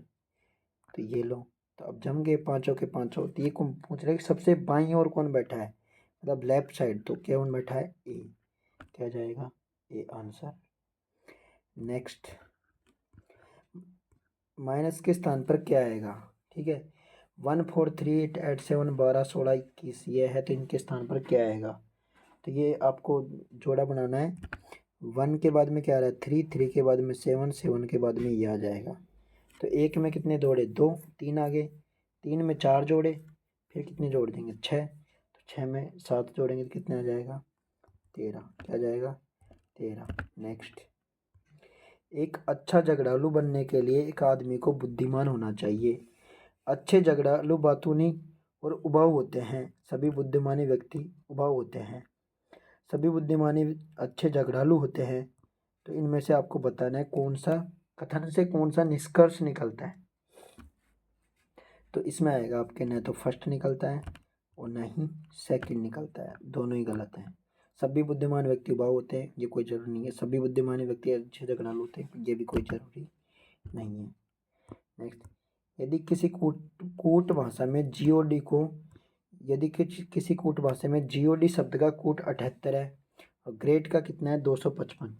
तो ये लो। तो अब जम गए पांचों के पांचों। तो ये कौन पूछ रहे कि सबसे बाईं ओर कौन बैठा है, मतलब लेफ्ट साइड, तो क्या कौन बैठा है? ए। क्या जाएगा? A answer. नेक्स्ट, माइनस के स्थान पर क्या आएगा? ठीक है, 1 4 3 8 8 7 12 16 21 ये है, तो इनके स्थान पर क्या आएगा? तो ये आपको जोड़ा बनाना है। 1 के बाद में क्या आ रहा है? 3, 3 के बाद में 7, 7 के बाद में ये आ जाएगा। तो एक में कितने जोड़े? 2, 3 आ गए। 3 में 4 जोड़े, फिर कितने जोड़ देंगे? 6। तो 6 में 7 जोड़ेंगे तो कितने आ जाएगा? 13। क्या जाएगा? 13। नेक्स्ट, एक अच्छा झगड़ालू बनने के लिए एक आदमी को बुद्धिमान होना चाहिए। अच्छे झगड़ालू बातूनी और उबाऊ होते हैं। सभी बुद्धिमानी व्यक्ति उबाऊ होते हैं। सभी बुद्धिमानी अच्छे झगड़ालू होते हैं। तो इनमें से आपको बताना है कौन सा कथन से कौन सा निष्कर्ष निकलता है। तो इसमें आएगा आपके, न तो फर्स्ट निकलता है और न ही सेकंड निकलता है, दोनों ही गलत हैं। सभी बुद्धिमान व्यक्ति उबाऊ होते हैं, ये कोई जरूरी नहीं है। सभी बुद्धिमान व्यक्ति अच्छे झगड़ालू होते हैं, ये भी कोई जरूरी नहीं है। नेक्स्ट, यदि किसी कूट भाषा में जीओडी को यदि किसी कूट भाषा में जीओडी शब्द का कूट 78 है और ग्रेड का कितना है? 255।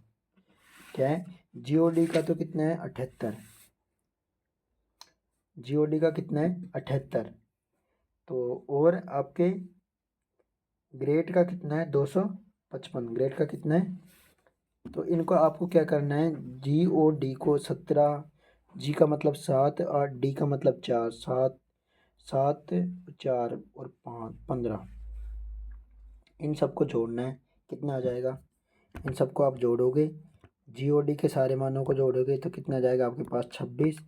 क्या है? जीओडी का तो कितना है? 78। जीओडी का कितना है? 78। तो और आपके ग्रेड का कितना है? 255। ग्रेड का कितना है? तो इनको आपको क्या करना है? जी ओ डी को 17, जी का मतलब 7 और डी का मतलब 4, 7 7 4 और 5 15, इन सबको जोड़ना है। कितना आ जाएगा? इन सबको आप जोड़ोगे, जी ओ डी के सारे मानों को जोड़ोगे तो कितना आ जाएगा आपके पास? 26।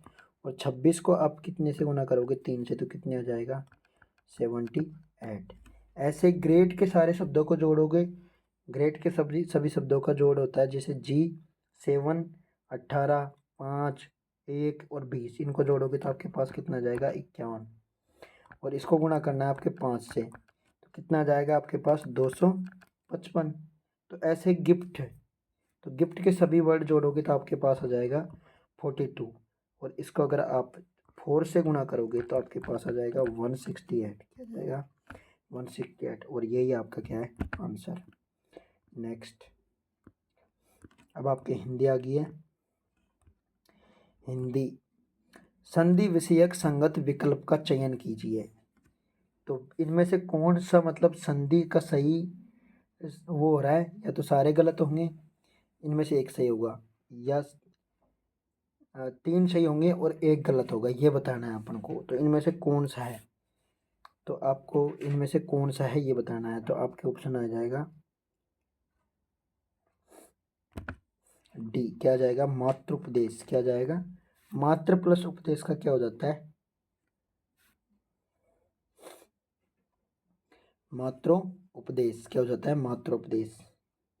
और 26 को आप कितने से गुना करोगे? 3 से, तो कितने आ जाएगा? 78। ऐसे ग्रेड के सारे शब्दों को जोड़ोगे। ग्रेड के सभी सभी शब्दों का जोड़ होता है, जैसे जी 7 18 5 1 और 20, इनको जोड़ोगे तो आपके पास कितना आ जाएगा? 51। और इसको गुणा करना है आपके 5 से, तो कितना आ जाएगा आपके पास? 255। तो ऐसे गिफ्ट, तो गिफ्ट के सभी वर्ड जोड़ोगे तो आपके पास आ जाएगा 42। और इसको अगर आप 4 से गुणा करोगे तो आपके पास आ जाएगा 168। क्या जाएगा? 168। और यही आपका क्या है? आंसर। नेक्स्ट, अब आपके हिंदी आ गई है। हिंदी, संधि विषयक संगत विकल्प का चयन कीजिए। तो इनमें से कौन सा मतलब संधि का सही वो हो रहा है? या तो सारे गलत होंगे, इनमें से एक सही होगा, या 3 सही होंगे और एक गलत होगा, ये बताना है अपन को। तो इनमें से कौन सा है? तो आपको इनमें से कौन सा है ये बताना है। तो आपके ऑप्शन आ जाएगा डी। क्या जाएगा? मात्र उपदेश। क्या जाएगा? मात्र प्लस उपदेश का क्या हो जाता है? मात्रो उपदेश। क्या हो जाता है? मात्र उपदेश।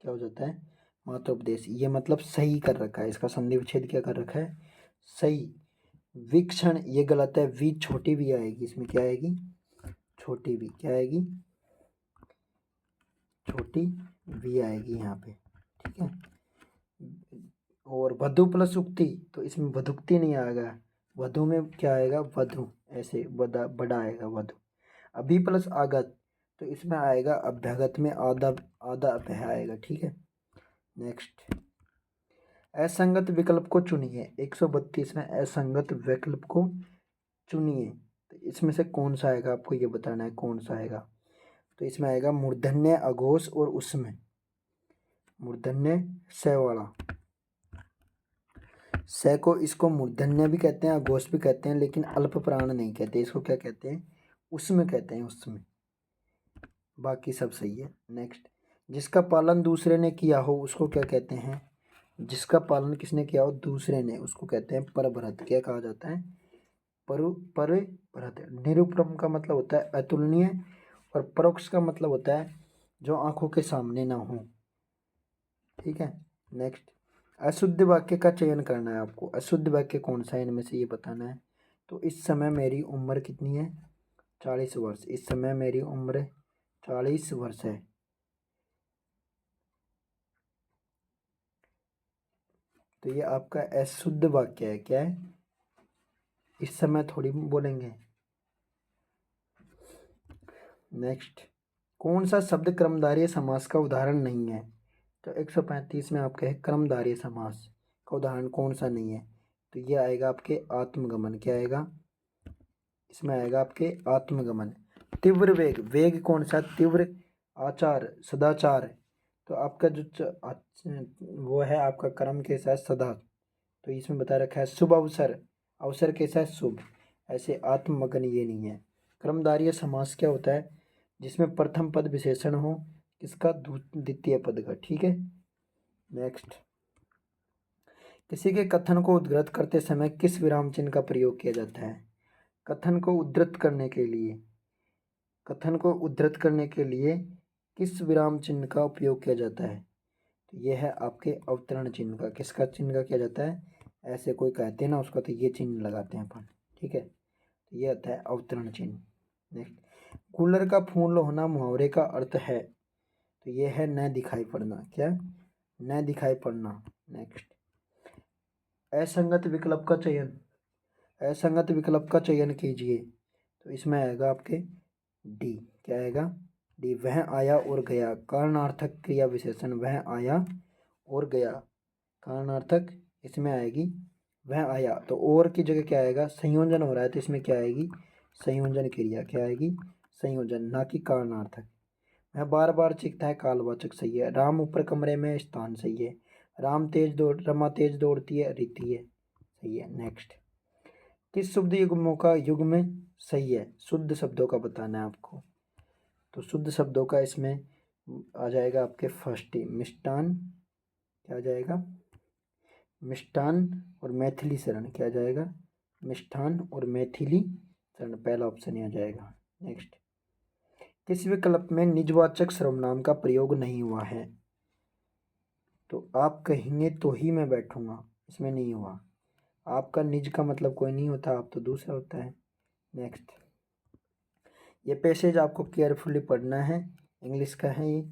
क्या हो जाता है? मात्र उपदेश। ये मतलब सही कर रखा है, इसका संधि विच्छेद क्या कर रखा है? सही। वीक्षण ये गलत है, वी छोटी भी आएगी इसमें। क्या आएगी? छोटी भी। क्या आएगी? छोटी वी आएगी यहाँ पे। ठीक है, और वधु प्लस उक्ति, तो इसमें वधुक्ति नहीं आएगा, वधु में क्या आएगा, वधु, ऐसे बड़ा बड़ा आएगा वधु। अभी प्लस आगत, तो इसमें आएगा अभ्यागत में आधा आधा अभ्यय आएगा, ठीक है। नेक्स्ट, असंगत विकल्प को चुनिए। 132 में असंगत विकल्प को चुनिए, तो इसमें से कौन सा आएगा, आपको ये बताना है कौन सा आएगा। तो इसमें आएगा मूर्धन्य, अघोष और उसमें। मूर्धन्य स वाला, स को इसको मूर्धन्य भी कहते हैं, अघोष भी कहते हैं, लेकिन अल्प प्राण नहीं कहते, इसको क्या कहते हैं, उसमें कहते हैं, उसमें। बाकी सब सही है। नेक्स्ट, जिसका पालन दूसरे ने किया हो उसको क्या कहते हैं, जिसका पालन किसने किया हो, दूसरे ने, उसको कहते हैं परभृत। क्या कहा जाता है, परभृत। निरुपम का मतलब होता है अतुलनीय, और परोक्ष का मतलब होता है जो आंखों के सामने ना हो, ठीक है। नेक्स्ट, अशुद्ध वाक्य का चयन करना है आपको। अशुद्ध वाक्य कौन सा है इनमें से, ये बताना है। तो इस समय मेरी उम्र कितनी है, 40 वर्ष। इस समय मेरी उम्र 40 वर्ष है। तो ये आपका अशुद्ध वाक्य है। क्या है, इस समय थोड़ी बोलेंगे। नेक्स्ट, कौन सा शब्द कर्मधारय समास का उदाहरण नहीं है। तो 135 में आपका है कर्मधारय समास का उदाहरण कौन सा नहीं है। तो ये आएगा आपके आत्मगमन। क्या आएगा, इसमें आएगा आपके आत्मगमन। तीव्र वेग, वेग कौन सा, तीव्र। आचार, सदाचार। तो आपका जो वो है आपका कर्म कैसा है, सदा। तो इसमें बता रखा है शुभ अवसर, अवसर कैसा है, शुभ। ऐसे आत्मगमन ये नहीं है। कर्मधारय समास क्या होता है, जिसमें प्रथम पद विशेषण हो, किसका, द्वितीय पद का, ठीक है। नेक्स्ट, किसी के कथन को उद्धृत करते समय किस विराम चिन्ह का प्रयोग किया जाता है। कथन को उद्धृत करने के लिए, कथन को उद्धृत करने के लिए किस विराम चिन्ह का उपयोग किया जाता है। तो यह है आपके अवतरण चिन्ह का। किसका चिन्ह का किया जाता है, ऐसे कोई कहते हैं ना उसका, तो ये चिन्ह लगाते हैं अपन, ठीक है। तो ये आता है अवतरण चिन्ह। नेक्स्ट, कूलर का फूल होना मुहावरे का अर्थ है। तो ये है न दिखाई पड़ना। क्या, न दिखाई पड़ना। नेक्स्ट, असंगत विकल्प का चयन, असंगत विकल्प का चयन कीजिए। तो इसमें आएगा आपके डी। क्या आएगा, डी। वह आया और गया, कारणार्थक क्रिया विशेषण, वह आया और गया, कारणार्थक इसमें आएगी वह आया। तो और की जगह क्या आएगा, संयोजन हो रहा है, तो इसमें क्या आएगी, संयोजन क्रिया। क्या आएगी, संयोजन, ना कि कारणार्थक। वह बार बार चीखता है, कालवाचक सही है। राम ऊपर कमरे में, स्थान सही है। राम तेज दौड़, रमा तेज दौड़ती है, रीति है, सही है। नेक्स्ट, किस शुद्ध युग्मों का युग्म सही है, शुद्ध शब्दों का बताना है आपको। तो शुद्ध शब्दों का इसमें आ जाएगा आपके फर्स्ट ही मिष्टान। क्या आ जाएगा, मिष्टान और मैथिली शरण। क्या आ जाएगा, मिष्ठान और मैथिली शरण, पहला ऑप्शन ही आ जाएगा। नेक्स्ट, किस विकल्प में निजवाचक सर्वनाम का प्रयोग नहीं हुआ है। तो आप कहेंगे तो ही मैं बैठूंगा, इसमें नहीं हुआ। आपका निज का मतलब कोई नहीं होता, आप तो दूसरा होता है। नेक्स्ट, ये पैसेज आपको केयरफुली पढ़ना है, इंग्लिश का है ये।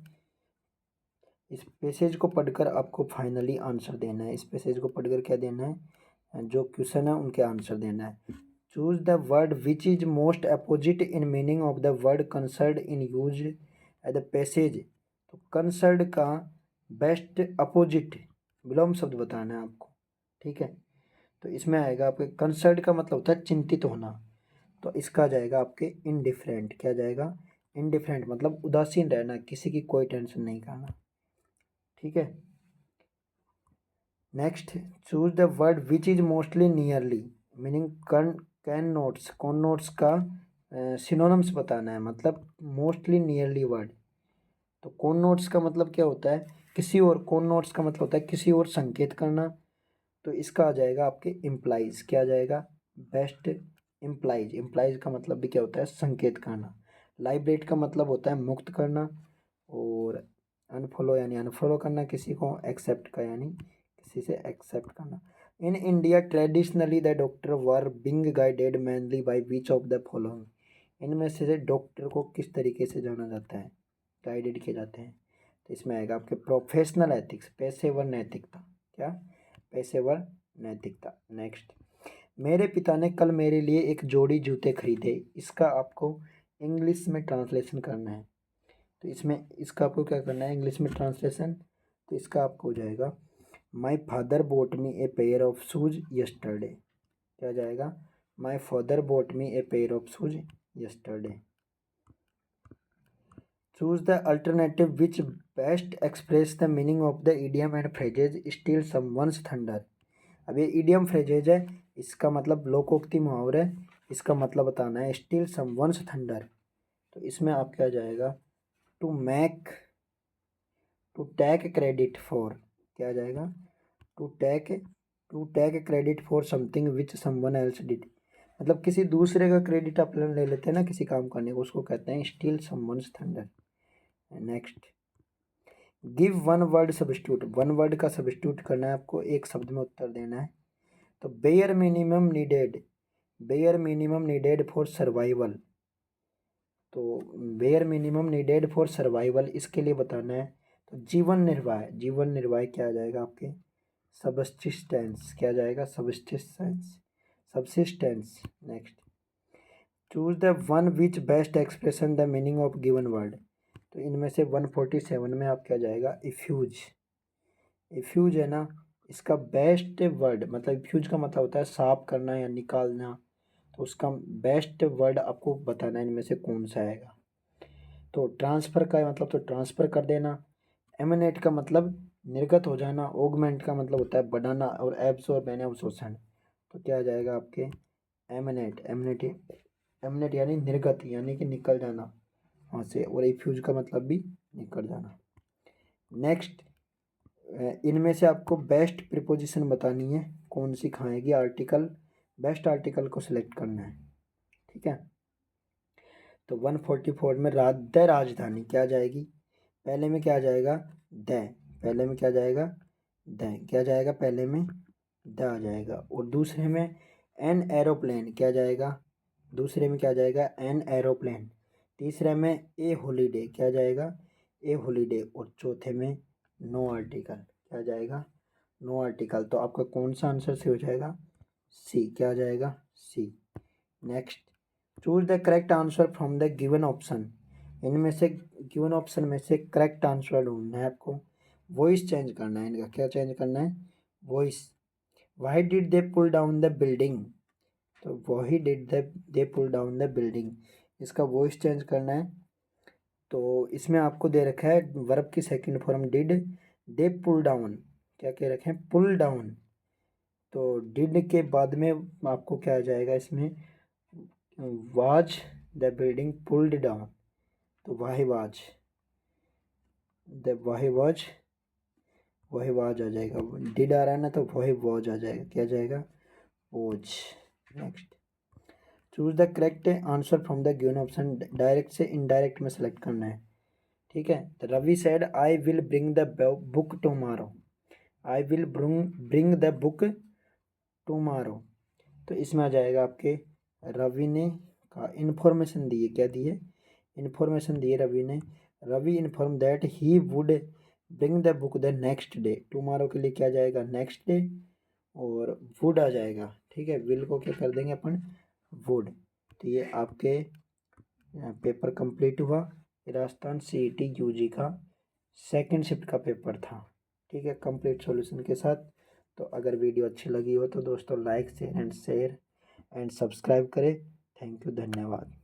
इस पैसेज को पढ़कर आपको फाइनली आंसर देना है। इस पैसेज को पढ़कर क्या देना है, जो क्वेश्चन है उनके आंसर देना है। Choose the word which is most opposite in meaning of the word concerned in use at the passage. तो कंसर्ड का बेस्ट अपोजिट विलोम शब्द बताना है आपको, ठीक है। तो इसमें आएगा आपके कंसर्ड का मतलब होता है चिंतित होना, तो इसका जाएगा आपके इनडिफरेंट। क्या जाएगा, इनडिफरेंट मतलब उदासीन रहना, किसी की कोई टेंशन नहीं करना, ठीक है। Next, choose the word which is mostly nearly, meaning connotes, connotes का सिनोनिम्स बताना है, मतलब मोस्टली नियरली वर्ड। तो कॉन नोट्स का मतलब क्या होता है, किसी और, कॉन नोट्स का मतलब होता है किसी और संकेत करना। तो इसका आ जाएगा आपके इम्प्लाइज। क्या आ जाएगा, बेस्ट इम्प्लाइज। इम्प्लाइज का मतलब भी क्या होता है, संकेत करना। लाइबरेट का मतलब होता है मुक्त करना, और अनफॉलो यानी अनफॉलो करना किसी को, एक्सेप्ट का यानी किसी से एक्सेप्ट करना। In India traditionally the doctor were being guided mainly by which of the following. इनमें से डॉक्टर को किस तरीके से जाना जाता है, गाइडेड किए जाते हैं। तो इसमें आएगा आपके प्रोफेशनल एथिक्स, पेशेवर नैतिकता। क्या, पेशेवर नैतिकता। नेक्स्ट, मेरे पिता ने कल मेरे लिए एक जोड़ी जूते खरीदे। इसका आपको इंग्लिश में ट्रांसलेशन करना है। तो इसमें इसका आपको क्या करना है, इंग्लिश में ट्रांसलेशन। तो इसका आपको हो जाएगा, my father boat me a pair of shoes yesterday. क्या जाएगा, my father boat me a pair of shoes yesterday. Choose the alternative which best express the meaning of the idiom and phrases steel someone's thunder. अब ये idiom phrases है, इसका मतलब लोकोक्ति मुहावरे, इसका मतलब बताना है स्टील समवन्स थंडर। तो इसमें आप क्या जाएगा, to make, to take credit for. क्या जाएगा, to take credit for something which someone else did. मतलब किसी दूसरे का क्रेडिट आप ले लेते हैं ना किसी काम करने को, उसको कहते हैं steel someone's thunder. Next, give one word substitute. One word का सब्स्टिट्यूट करना है आपको, एक शब्द में उत्तर देना है। तो bare minimum needed, bare minimum needed for survival. तो bare minimum needed for survival इसके लिए बताना है। तो जीवन निर्वाह, जीवन निर्वाह क्या आ जाएगा आपके, सबसिस्टेंस। क्या जाएगा, subsistence, subsistence. Next, choose the one which best expression the meaning of given word. तो इनमें से 147 में आप क्या जाएगा, इफ्यूज। इफ्यूज है ना, इसका बेस्ट वर्ड, मतलब इफ्यूज का मतलब होता है साफ करना या निकालना। तो उसका बेस्ट वर्ड आपको बताना है इनमें से कौन सा आएगा। तो ट्रांसफ़र का मतलब तो ट्रांसफ़र कर देना, एमिनेट का मतलब निर्गत हो जाना, ऑगमेंट का मतलब होता है बढ़ाना, और एब्सॉर्ब यानी अवशोषण। तो क्या आ जाएगा आपके, एमिनेट, एमिनेट, एमिनेट यानी निर्गत, यानी कि निकल जाना वहाँ से, और इफ्यूज का मतलब भी निकल जाना। नेक्स्ट, इनमें से आपको बेस्ट प्रीपोजिशन बतानी है, कौन सी खाएगी आर्टिकल, बेस्ट आर्टिकल को सिलेक्ट करना है। ठीक है, तो 144 में द राजधानी क्या जाएगी, पहले में क्या जाएगा, द, पहले में क्या जाएगा, द, क्या जाएगा, पहले में द आ जाएगा। और दूसरे में एन एरोप्लेन क्या जाएगा, दूसरे में क्या जाएगा, एन एरोप्लेन। तीसरे में ए हॉलीडे क्या जाएगा, ए हॉलीडे। और चौथे में नो आर्टिकल क्या जाएगा, नो आर्टिकल। तो आपका कौन सा आंसर से हो जाएगा, सी। क्या जाएगा, C. Next, choose the correct answer from the given option. इनमें से गिवन ऑप्शन में से करेक्ट आंसर ढूंढना है आपको। वॉइस चेंज करना है इनका, क्या चेंज करना है, voice. Why did they pull down the building. तो why did they pull down the building, इसका वॉइस चेंज करना है। तो इसमें आपको दे रखा है वर्ब की second form did, they pull down, क्या कह रखे हैं, पुल डाउन। तो डिड के बाद में आपको क्या आ जाएगा इसमें, was the building pulled down. तो वाही वाज, द वाही वाज, वही वाज आ जाएगा। डिड आ रहा है ना, तो वही वॉज आ जाएगा, क्या जाएगा, was. Next, choose the correct answer from the given option. Direct से इनडायरेक्ट में सेलेक्ट करना है। ठीक है, तो Ravi said I will bring the book tomorrow, I will bring the book tomorrow. तो इसमें आ जाएगा आपके, रवि ने का इन्फॉर्मेशन दी है, क्या दी है, इन्फॉर्मेशन दी है रवि ने। Ravi inform that he would bring the book the next day. Tomorrow के लिए क्या जाएगा, नेक्स्ट डे, और वुड आ जाएगा। ठीक है, विल को क्या कर देंगे अपन, वुड। तो ये आपके पेपर कंप्लीट हुआ। ये राजस्थान CET UG का सेकंड शिफ्ट का पेपर था। ठीक है, कंप्लीट सॉल्यूशन के साथ। तो अगर वीडियो अच्छी लगी हो तो दोस्तों लाइक शेयर एंड सब्सक्राइब करें। थैंक यू, धन्यवाद।